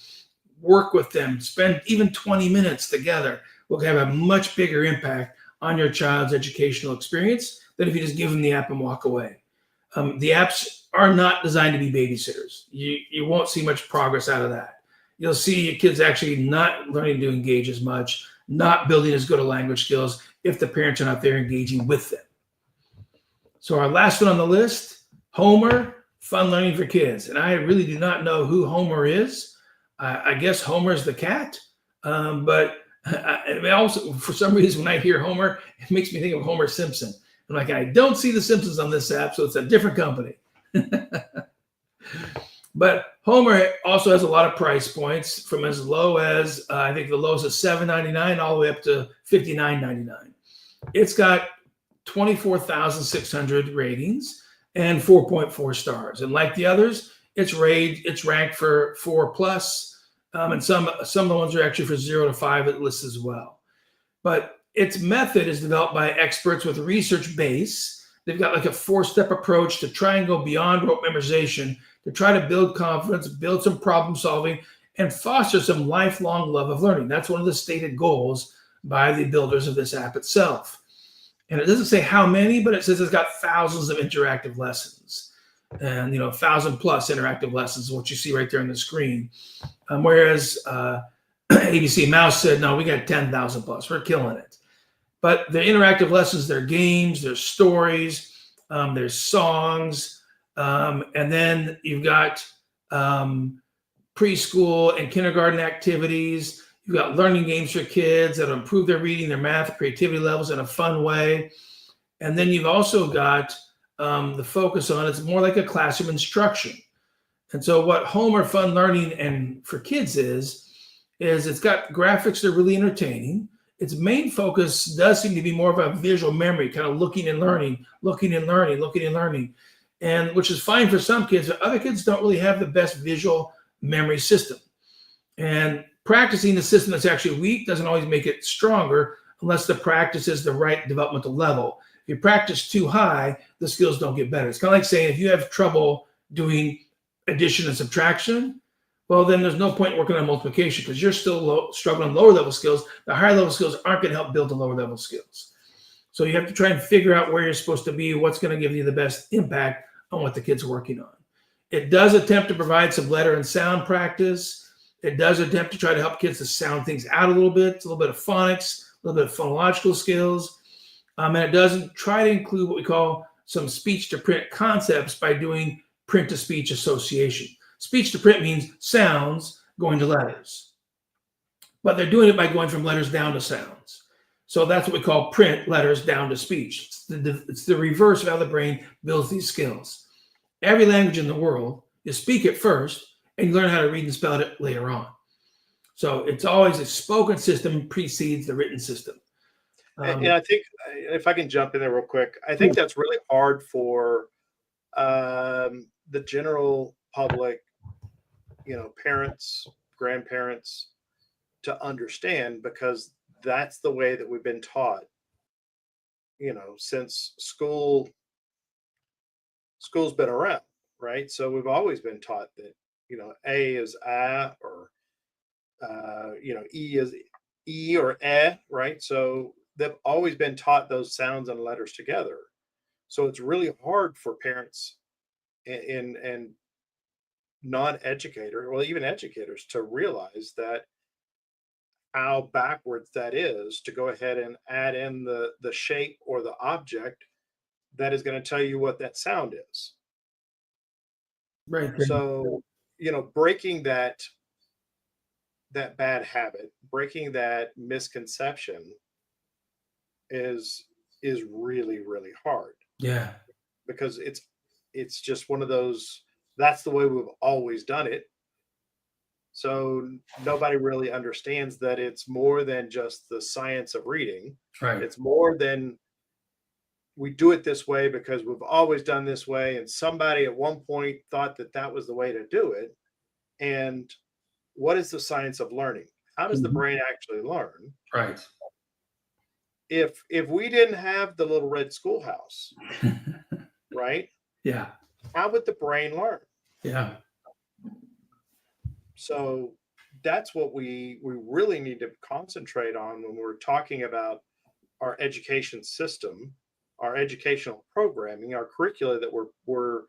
Work with them. Spend even 20 minutes together. Will have a much bigger impact on your child's educational experience than if you just give them the app and walk away. The apps are not designed to be babysitters. You won't see much progress out of that. You'll see your kids actually not learning to engage as much, not building as good a language skills if the parents are not there engaging with them. So our last one on the list, Homer, fun learning for kids. And I really do not know who Homer is. I guess Homer is the cat, but I also, for some reason, when I hear Homer, it makes me think of Homer Simpson. I'm like, I don't see the Simpsons on this app, so it's a different company. But Homer also has a lot of price points, from as low as, I think the lowest is $7.99 all the way up to $59.99. It's got 24,600 ratings and 4.4 stars. And like the others, it's ranked for 4+, and some of the ones are actually for 0 to 5 it lists as well. But its method is developed by experts with a research base. They've got like a 4-step approach to try and go beyond rote memorization, to try to build confidence, build some problem solving, and foster some lifelong love of learning. That's one of the stated goals by the builders of this app itself. And it doesn't say how many, but it says it's got thousands of interactive lessons, and 1,000+ interactive lessons is what you see right there on the screen. Whereas ABCmouse said, no, we got 10,000+. We're killing it. But the interactive lessons, they're games, there's stories, there's songs, and then you've got preschool and kindergarten activities. You've got learning games for kids that'll improve their reading, their math, creativity levels in a fun way. And then you've also got the focus on, it's more like a classroom instruction. And so what Homer Fun Learning and for Kids is it's got graphics that are really entertaining. Its main focus does seem to be more of a visual memory, kind of looking and learning, and which is fine for some kids, but other kids don't really have the best visual memory system. And practicing the system that's actually weak doesn't always make it stronger unless the practice is the right developmental level. If you practice too high, the skills don't get better. It's kind of like saying if you have trouble doing addition and subtraction, well, then there's no point working on multiplication because you're still struggling on lower level skills. The higher level skills aren't going to help build the lower level skills. So you have to try and figure out where you're supposed to be, what's going to give you the best impact on what the kid's working on. It does attempt to provide some letter and sound practice. It does attempt to try to help kids to sound things out a little bit. It's a little bit of phonics, a little bit of phonological skills. And it doesn't try to include what we call some speech to print concepts by doing print to speech association. Speech to print means sounds going to letters, but they're doing it by going from letters down to sounds. So that's what we call print letters down to speech. It's the reverse of how the brain builds these skills. Every language in the world, you speak it first and you learn how to read and spell it later on. So it's always a spoken system precedes the written system. And I think, if I can jump in there real quick, I think that's really hard for the general public, parents, grandparents to understand, because that's the way that we've been taught, since school's been around, right? So we've always been taught that, A is a, or, E is E or eh, right? So they've always been taught those sounds and letters together. So it's really hard for parents and non-educator, well, even educators, to realize that how backwards that is to go ahead and add in the shape or the object that is going to tell you what that sound is. Right. So, breaking that bad habit, breaking that misconception is really, really hard. Yeah. Because it's just one of those, that's the way we've always done it. So nobody really understands that it's more than just the science of reading. Right. It's more than we do it this way because we've always done this way, and somebody at one point thought that was the way to do it. And what is the science of learning? How does the brain actually learn? Right. if we didn't have the little red schoolhouse, right? Yeah. How would the brain learn? Yeah. So that's what we really need to concentrate on when we're talking about our education system, our educational programming, our curricula that we're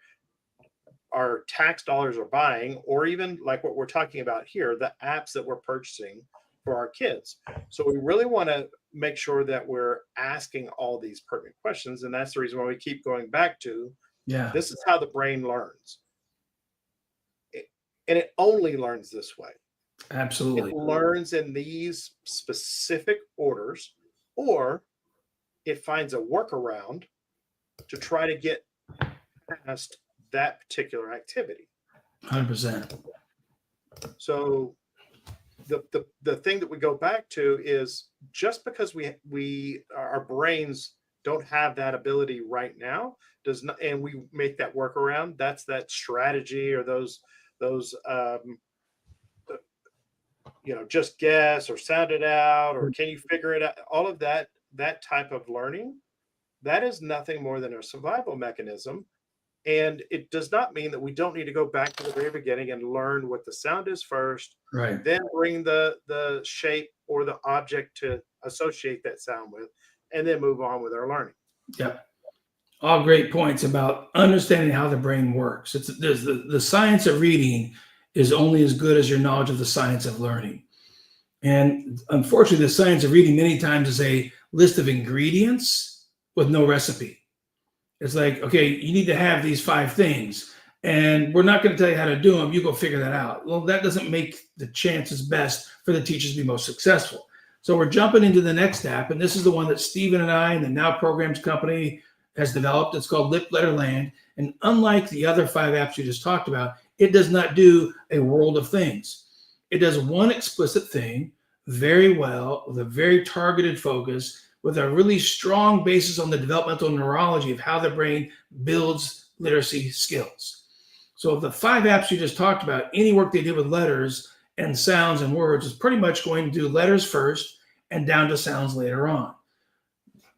our tax dollars are buying, or even like what we're talking about here, the apps that we're purchasing for our kids. So we really want to make sure that we're asking all these pertinent questions. And that's the reason why we keep going back to Yeah. this is how the brain learns. And it only learns this way. Absolutely. It learns in these specific orders, or it finds a workaround to try to get past that particular activity. 100%. So the thing that we go back to is just because our brains don't have that ability right now does not, and we make that workaround. That's that strategy or those just guess or sound it out or can you figure it out? All of that type of learning, that is nothing more than a survival mechanism. And it does not mean that we don't need to go back to the very beginning and learn what the sound is first, Right. then bring the shape or the object to associate that sound with, and then move on with our learning. Yep. All great points about understanding how the brain works. There's the science of reading is only as good as your knowledge of the science of learning. And unfortunately, the science of reading many times is a list of ingredients with no recipe. It's like, okay, you need to have these 5 things, and we're not going to tell you how to do them. You go figure that out. Well, that doesn't make the chances best for the teachers to be most successful. So we're jumping into the next app, and this is the one that Stephen and I and the Now Programs company has developed. It's called LipLetter Land. And unlike the other 5 apps you just talked about, it does not do a world of things. It does one explicit thing very well with a very targeted focus, with a really strong basis on the developmental neurology of how the brain builds literacy skills. So the 5 apps you just talked about, any work they did with letters and sounds and words is pretty much going to do letters first and down to sounds later on.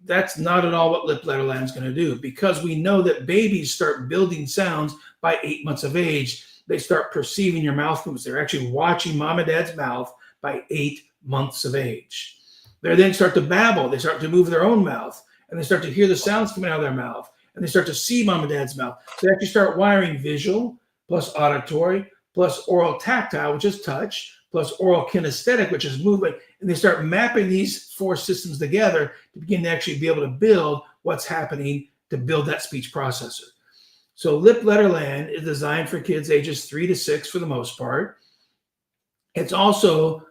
That's not at all what LipLetter Land is going to do, because we know that babies start building sounds by 8 months of age. They start perceiving your mouth movements. They're actually watching mom and dad's mouth by 8 months of age. They then start to babble. They start to move their own mouth, and they start to hear the sounds coming out of their mouth, and they start to see mom and dad's mouth. So they actually start wiring visual plus auditory plus oral tactile, which is touch, plus oral kinesthetic, which is movement, and they start mapping these 4 systems together to begin to actually be able to build what's happening to build that speech processor. So LipLetter Land is designed for kids ages 3 to 6 for the most part. It's also,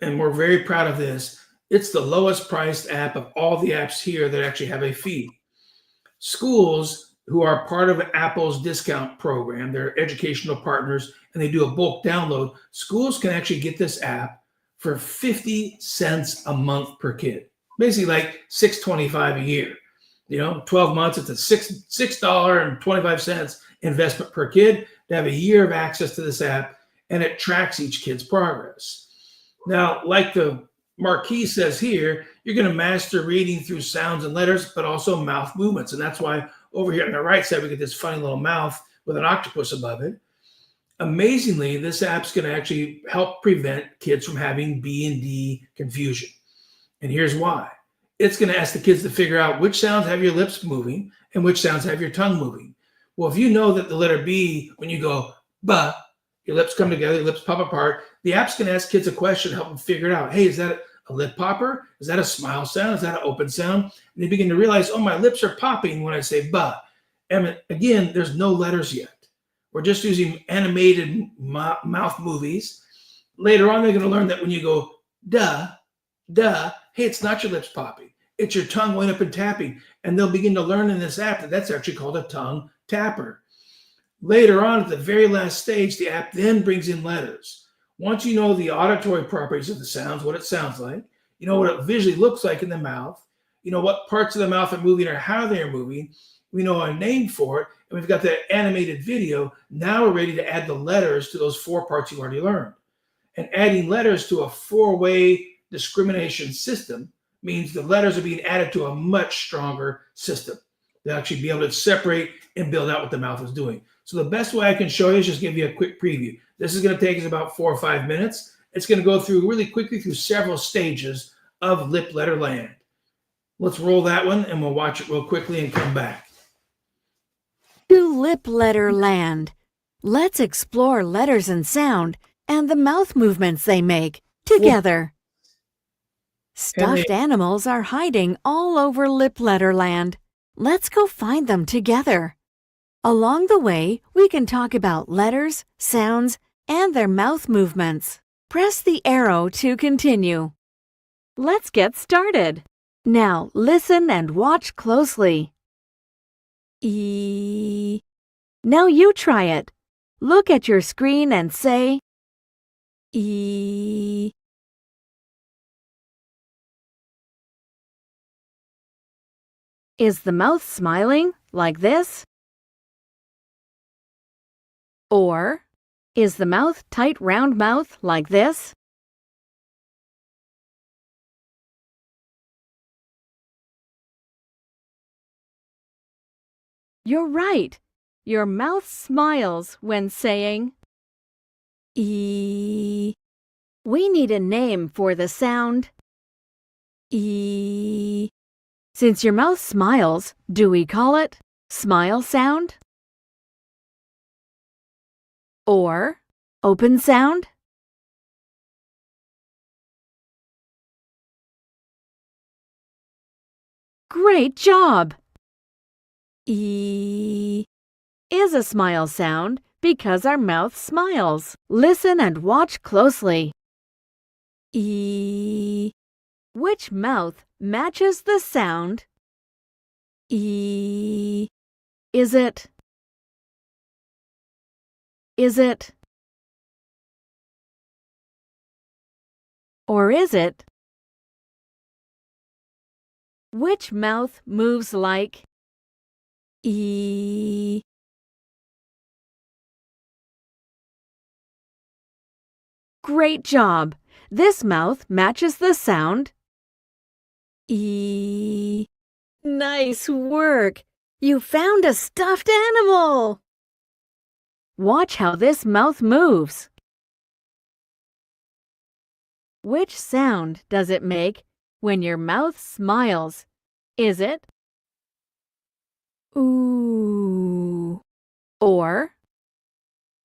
and we're very proud of this, it's the lowest priced app of all the apps here that actually have a fee. Schools who are part of Apple's discount program, they're educational partners, and they do a bulk download, schools can actually get this app for 50 cents a month per kid. Basically like $6.25 a year. 12 months, it's a $6.25 investment per kid to have a year of access to this app, and it tracks each kid's progress. Now, like the marquee says here, you're going to master reading through sounds and letters, but also mouth movements. And that's why over here on the right side, we get this funny little mouth with an octopus above it. Amazingly, this app's going to actually help prevent kids from having B and D confusion. And here's why. It's going to ask the kids to figure out which sounds have your lips moving and which sounds have your tongue moving. Well, if you know that the letter B, when you go, ba, your lips come together, your lips pop apart, the app's going to ask kids a question, help them figure it out. Hey, is that a lip popper? Is that a smile sound? Is that an open sound? And they begin to realize, oh, my lips are popping when I say ba. And again, there's no letters yet. We're just using animated mouth movies. Later on, they're going to learn that when you go duh, hey, it's not your lips popping. It's your tongue going up and tapping. And they'll begin to learn in this app that that's actually called a tongue tapper. Later on, at the very last stage, the app then brings in letters. Once you know the auditory properties of the sounds, what it sounds like, you know what it visually looks like in the mouth, you know what parts of the mouth are moving or how they're moving, we know a name for it, and we've got that animated video. Now we're ready to add the letters to those 4 parts you've already learned. And adding letters to a 4-way discrimination system means the letters are being added to a much stronger system. They'll actually be able to separate and build out what the mouth is doing. So the best way I can show you is just give you a quick preview. This is going to take us about 4 or 5 minutes. It's going to go through really quickly through several stages of LipLetter Land. Let's roll that one and we'll watch it real quickly and come back. To LipLetter Land. Let's explore letters and sound and the mouth movements they make together. Stuffed animals are hiding all over LipLetter Land. Let's go find them together. Along the way, we can talk about letters, sounds, and their mouth movements. Press the arrow to continue. Let's get started. Now listen and watch closely. E. Now you try it. Look at your screen and say E. Is the mouth smiling like this? Or is the mouth tight, round mouth like this? You're right. Your mouth smiles when saying E. We need a name for the sound E. Since your mouth smiles, do we call it smile sound? Or open sound? Great job! E is a smile sound because our mouth smiles. Listen and watch closely. E. Which mouth matches the sound E? Is it? Or is it? Which mouth moves like E? Great job! This mouth matches the sound E. Nice work! You found a stuffed animal! Watch how this mouth moves. Which sound does it make when your mouth smiles? Is it ooh, or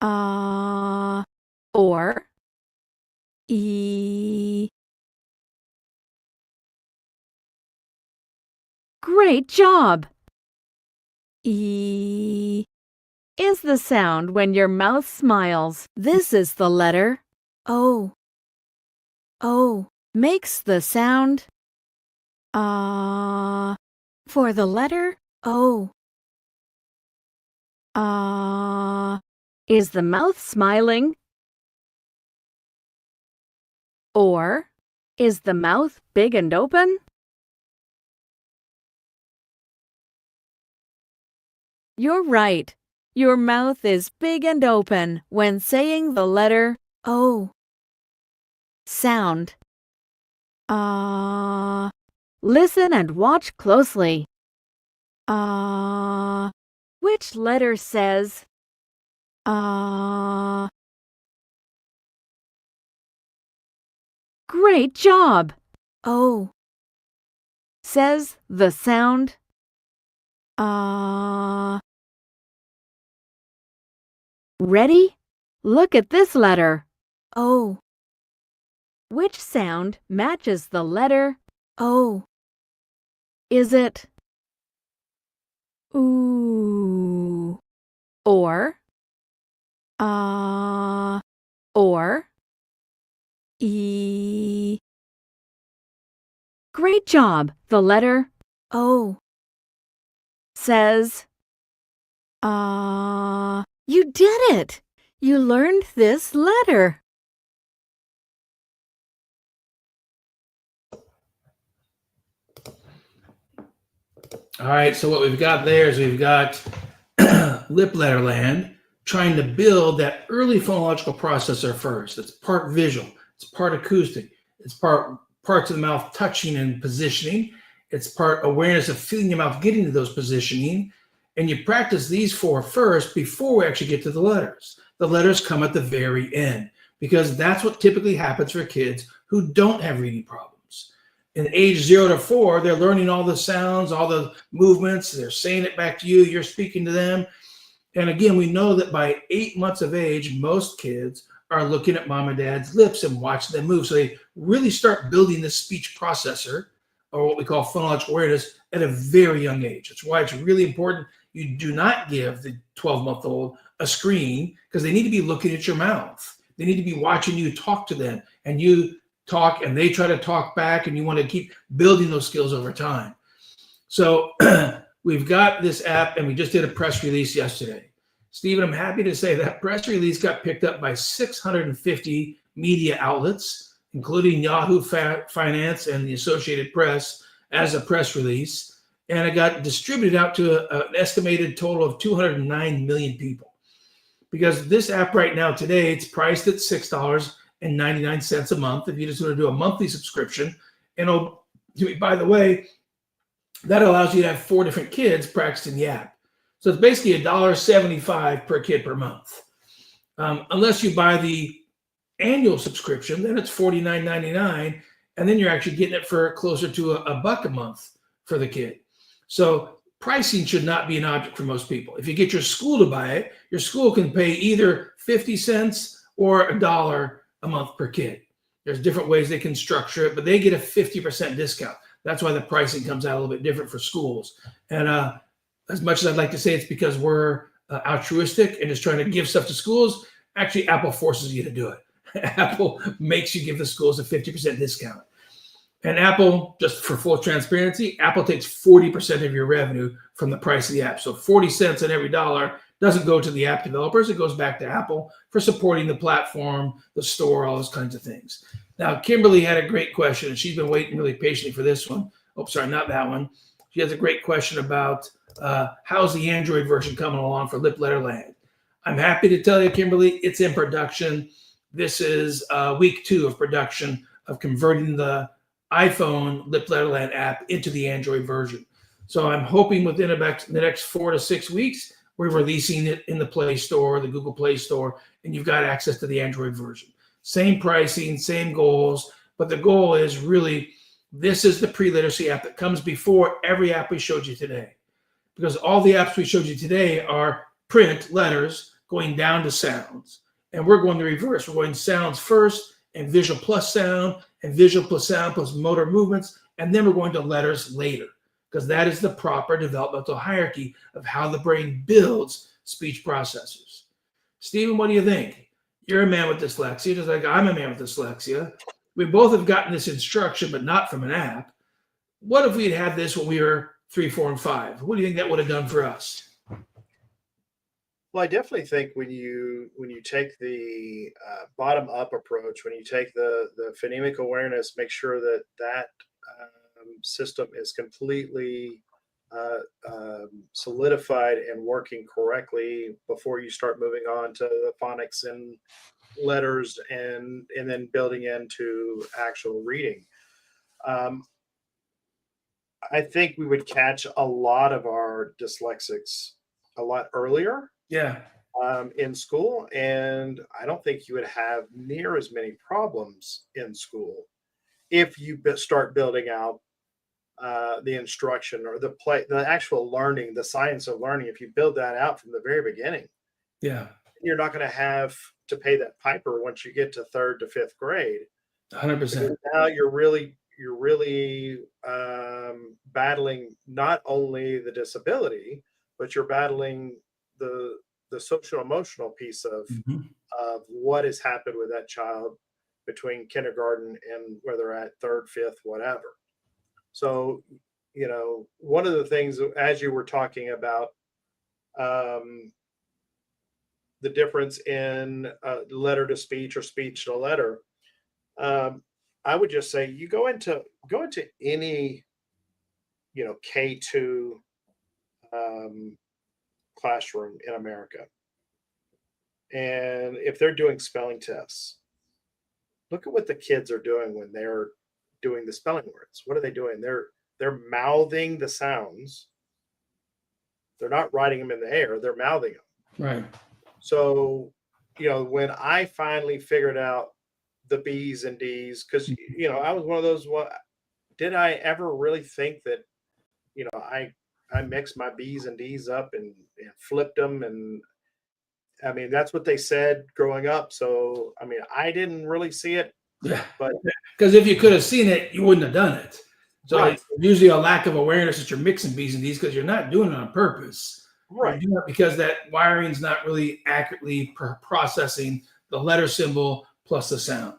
ah, or e? Great job! E is the sound when your mouth smiles. This is the letter O. O makes the sound ah. For the letter O. Ah. Is the mouth smiling? Or is the mouth big and open? You're right. Your mouth is big and open when saying the letter O. Sound. Ah. Listen and watch closely. Ah. Which letter says ah? Great job! O. Says the sound ah. Ready? Look at this letter O. Which sound matches the letter O? Is it ooh, or ah, or e? Great job! The letter O says ah. You did it! You learned this letter. All right, so what we've got there is we've got LipLetter Land trying to build that early phonological processor first. It's part visual, it's part acoustic, it's part parts of the mouth touching and positioning. It's part awareness of feeling your mouth getting to those positioning. And you practice these 4 first before we actually get to the letters. The letters come at the very end because that's what typically happens for kids who don't have reading problems. In age 0 to 4, they're learning all the sounds, all the movements. They're saying it back to you. You're speaking to them. And again, we know that by 8 months of age, most kids are looking at mom and dad's lips and watching them move. So they really start building this speech processor, or what we call phonological awareness, at a very young age. That's why it's really important you do not give the 12-month-old a screen, because they need to be looking at your mouth. They need to be watching you talk to them, and you talk and they try to talk back, and you want to keep building those skills over time. So we've got this app, and we just did a press release yesterday. Stephen, I'm happy to say that press release got picked up by 650 media outlets, including Yahoo Finance and the Associated Press, as a press release. And it got distributed out to an estimated total of 209 million people. Because this app right now today, it's priced at $6.99 a month if you just want to do a monthly subscription. And by the way, that allows you to have 4 different kids practicing the app. So it's basically $1.75 per kid per month. Unless you buy the annual subscription, then it's $49.99, and then you're actually getting it for closer to a buck a month for the kid. So pricing should not be an object for most people. If you get your school to buy it, your school can pay either 50 cents or $1 a month per kid. There's different ways they can structure it, but they get a 50% discount. That's why the pricing comes out a little bit different for schools. And as much as I'd like to say it's because we're altruistic and just trying to give stuff to schools, actually Apple forces you to do it. Apple makes you give the schools a 50% discount. And Apple, just for full transparency, Apple takes 40% of your revenue from the price of the app. So 40 cents on every dollar doesn't go to the app developers. It goes back to Apple for supporting the platform, the store, all those kinds of things. Now, Kimberly had a great question, and she's been waiting really patiently for this one. Oh, sorry, not that one. She has a great question about how's the Android version coming along for LipLetter Land. I'm happy to tell you, Kimberly, it's in production. This is week 2 of production of converting the iPhone LipLetter Land app into the Android version. So I'm hoping within about the next 4 to 6 weeks, we're releasing it in the Play Store, the Google Play Store, and you've got access to the Android version. Same pricing, same goals, but the goal is really, this is the pre-literacy app that comes before every app we showed you today. Because all the apps we showed you today are print letters going down to sounds. And we're going to reverse. We're going sounds first, and visual plus sound, and visual plus sound plus motor movements, and then we're going to letters later, because that is the proper developmental hierarchy of how the brain builds speech processors. Stephen, what do you think? You're a man with dyslexia, just like I'm a man with dyslexia. We both have gotten this instruction, but not from an app. What if we had had this when we were 3, 4, and 5? What do you think that would have done for us? Well, I definitely think when you take the bottom up approach, when you take the phonemic awareness, make sure that system is completely solidified and working correctly before you start moving on to the phonics and letters and then building into actual reading. I think we would catch a lot of our dyslexics a lot earlier. Yeah. In school, and I don't think you would have near as many problems in school if you start building out the instruction or the actual learning, the science of learning. If you build that out from the very beginning, Yeah. you're not going to have to pay that piper once you get to 3rd to 5th grade. 100%. Now you're really battling not only the disability, but you're battling the social emotional piece of what has happened with that child between kindergarten and whether they're at 3rd, 5th, whatever. So, one of the things, as you were talking about the difference in letter to speech or speech to letter, I would just say you go into any K2 classroom in America, and if they're doing spelling tests, look at what the kids are doing when they're doing the spelling words. What are they doing? They're mouthing the sounds. They're not writing them in the air. They're mouthing them. Right. So, when I finally figured out the B's and D's, because, I was one of those, did I ever really think that, I mixed my B's and D's up and flipped them? And I mean, that's what they said growing up. So, I mean, I didn't really see it. Yeah. But because if you could have seen it, you wouldn't have done it. So right. It's usually a lack of awareness that you're mixing B's and D's because you're not doing it on purpose. Right. You're doing it because that wiring's not really accurately processing the letter symbol plus the sound.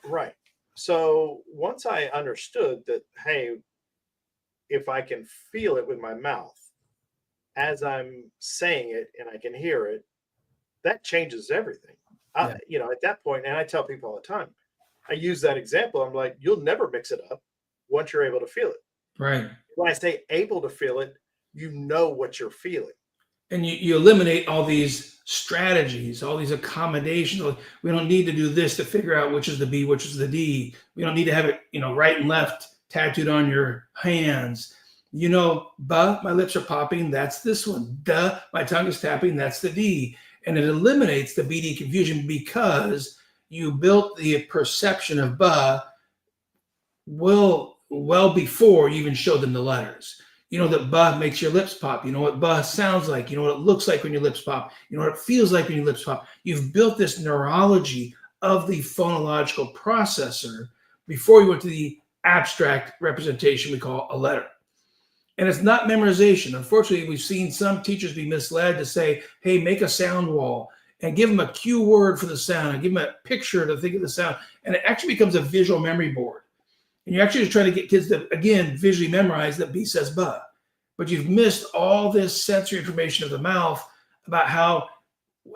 Right. So once I understood that, hey, if I can feel it with my mouth as I'm saying it and I can hear it, that changes everything. Yeah. At that point, and I tell people all the time, I use that example. I'm like, you'll never mix it up once you're able to feel it. Right. When I say able to feel it, you know what you're feeling. And you eliminate all these strategies, all these accommodations. We don't need to do this to figure out which is the B, which is the D. We don't need to have it, right and left tattooed on your hands. Buh, my lips are popping. That's this one. Duh, my tongue is tapping. That's the D. And it eliminates the BD confusion because you built the perception of buh well before you even showed them the letters. You know that buh makes your lips pop. You know what buh sounds like. You know what it looks like when your lips pop. You know what it feels like when your lips pop. You've built this neurology of the phonological processor before you went to the abstract representation we call a letter. And it's not memorization. Unfortunately, we've seen some teachers be misled to say, hey, make a sound wall and give them a cue word for the sound and give them a picture to think of the sound. And it actually becomes a visual memory board. And you're actually just trying to get kids to, again, visually memorize that B says buh. But you've missed all this sensory information of the mouth about how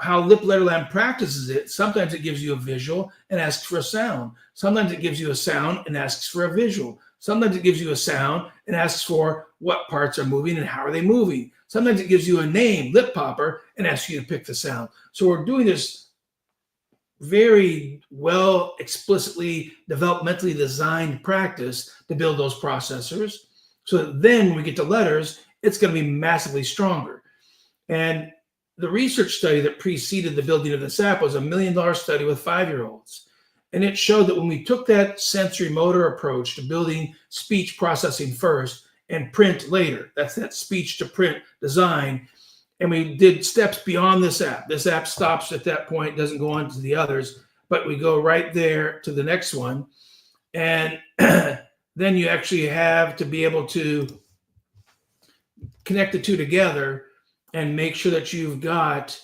LipLetter Land practices it. Sometimes it gives you a visual and asks for a sound. Sometimes it gives you a sound and asks for a visual. Sometimes it gives you a sound and asks for what parts are moving and how are they moving. Sometimes it gives you a name, lip popper, and asks you to pick the sound. So we're doing this very well explicitly developmentally designed practice to build those processors so that then when we get to letters, it's going to be massively stronger. And the research study that preceded the building of this app was $1 million study with 5-year-olds. And it showed that when we took that sensory motor approach to building speech processing first and print later, that's that speech to print design, and we did steps beyond this app. This app stops at that point, doesn't go on to the others, but we go right there to the next one. And then you actually have to be able to connect the two together and make sure that you've got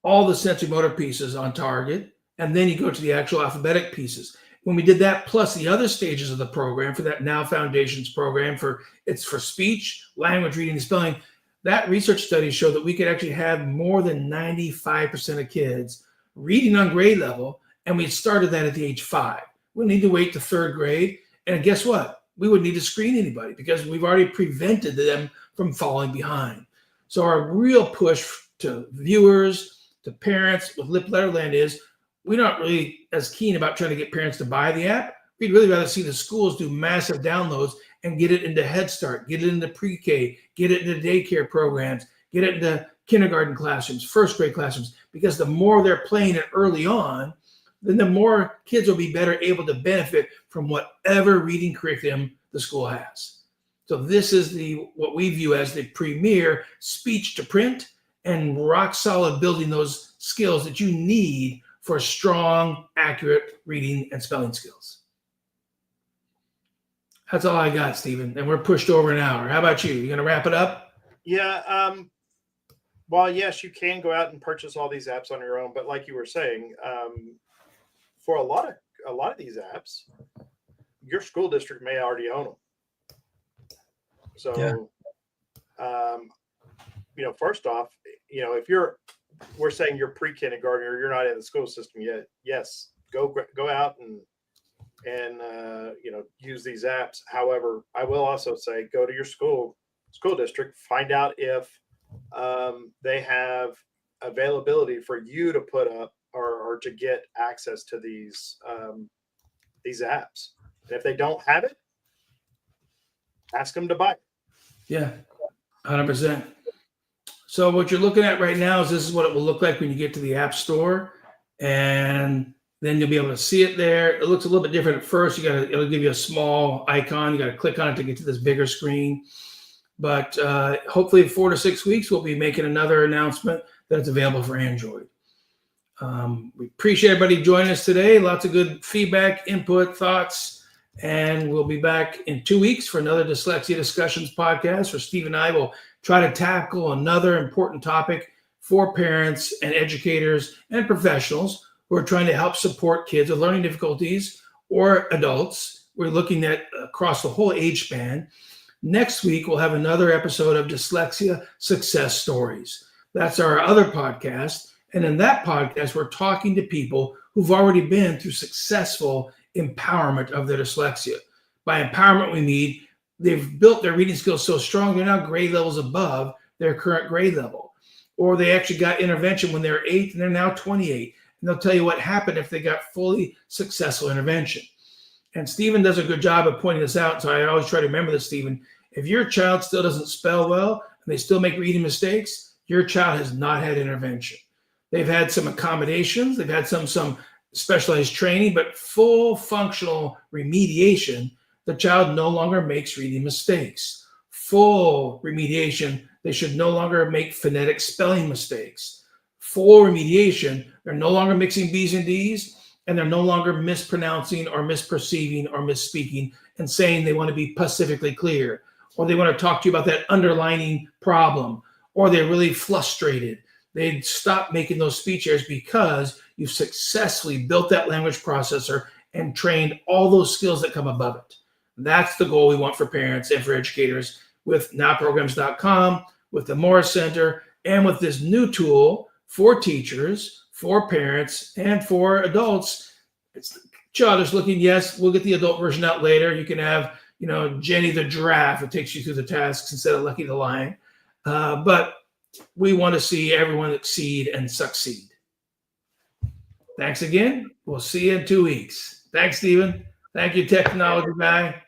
all the sensory motor pieces on target. And then you go to the actual alphabetic pieces. When we did that, plus the other stages of the program for that Now Foundations program, it's for speech, language, reading, and spelling, that research study showed that we could actually have more than 95% of kids reading on grade level, and we started that at the age 5. We need to wait to 3rd grade, and guess what? We wouldn't need to screen anybody because we've already prevented them from falling behind. So our real push to viewers, to parents with LipLetter Land is we're not really as keen about trying to get parents to buy the app. We'd really rather see the schools do massive downloads and get it into Head Start, get it into pre-K, get it into daycare programs, get it into kindergarten classrooms, 1st grade classrooms, because the more they're playing it early on, then the more kids will be better able to benefit from whatever reading curriculum the school has. So this is what we view as the premier speech to print and rock solid building those skills that you need for strong, accurate reading and spelling skills. That's all I got, Stephen. And we're pushed over an hour. How about you? You going to wrap it up? Yeah. Well, yes, you can go out and purchase all these apps on your own, but like you were saying, for a lot of these apps, your school district may already own them. So, first off, if we're saying you're pre-kindergarten or you're not in the school system yet, yes, go out and use these apps. However, I will also say go to your school district, find out if they have availability for you to put up or to get access to these apps. And if they don't have it, ask them to buy it. Yeah, 100%. So what you're looking at right now is this is what it will look like when you get to the App Store, and then you'll be able to see it there. It looks a little bit different at first. It'll give you a small icon. You got to click on it to get to this bigger screen. But hopefully 4 to 6 weeks, we'll be making another announcement that it's available for Android. We appreciate everybody joining us today. Lots of good feedback, input, thoughts, and we'll be back in 2 weeks for another Dyslexia Discussions podcast where Steve and I will try to tackle another important topic for parents and educators and professionals who are trying to help support kids with learning difficulties or adults. We're looking at across the whole age span. Next week, we'll have another episode of Dyslexia Success Stories. That's our other podcast. And in that podcast, we're talking to people who've already been through successful empowerment of their dyslexia. By empowerment, we mean they've built their reading skills so strong, they're now grade levels above their current grade level. Or they actually got intervention when they were 8 and they're now 28. And they'll tell you what happened if they got fully successful intervention. And Stephen does a good job of pointing this out. So I always try to remember this, Stephen. If your child still doesn't spell well and they still make reading mistakes, your child has not had intervention. They've had some accommodations, they've had some specialized training, but full functional remediation, the child no longer makes reading mistakes. Full remediation, they should no longer make phonetic spelling mistakes. Full remediation, they're no longer mixing B's and D's, and they're no longer mispronouncing or misperceiving or misspeaking and saying they want to be pacifically clear, or they want to talk to you about that underlining problem, or they're really frustrated. They'd stop making those speech errors because you've successfully built that language processor and trained all those skills that come above it. That's the goal we want for parents and for educators with nowprograms.com, with the Morris Center, and with this new tool for teachers, for parents, and for adults. It's childish looking, yes. We'll get the adult version out later. You can have, Jenny the giraffe. It takes you through the tasks instead of Lucky the lion. But we want to see everyone exceed and succeed. Thanks again. We'll see you in 2 weeks. Thanks, Stephen. Thank you, technology guy.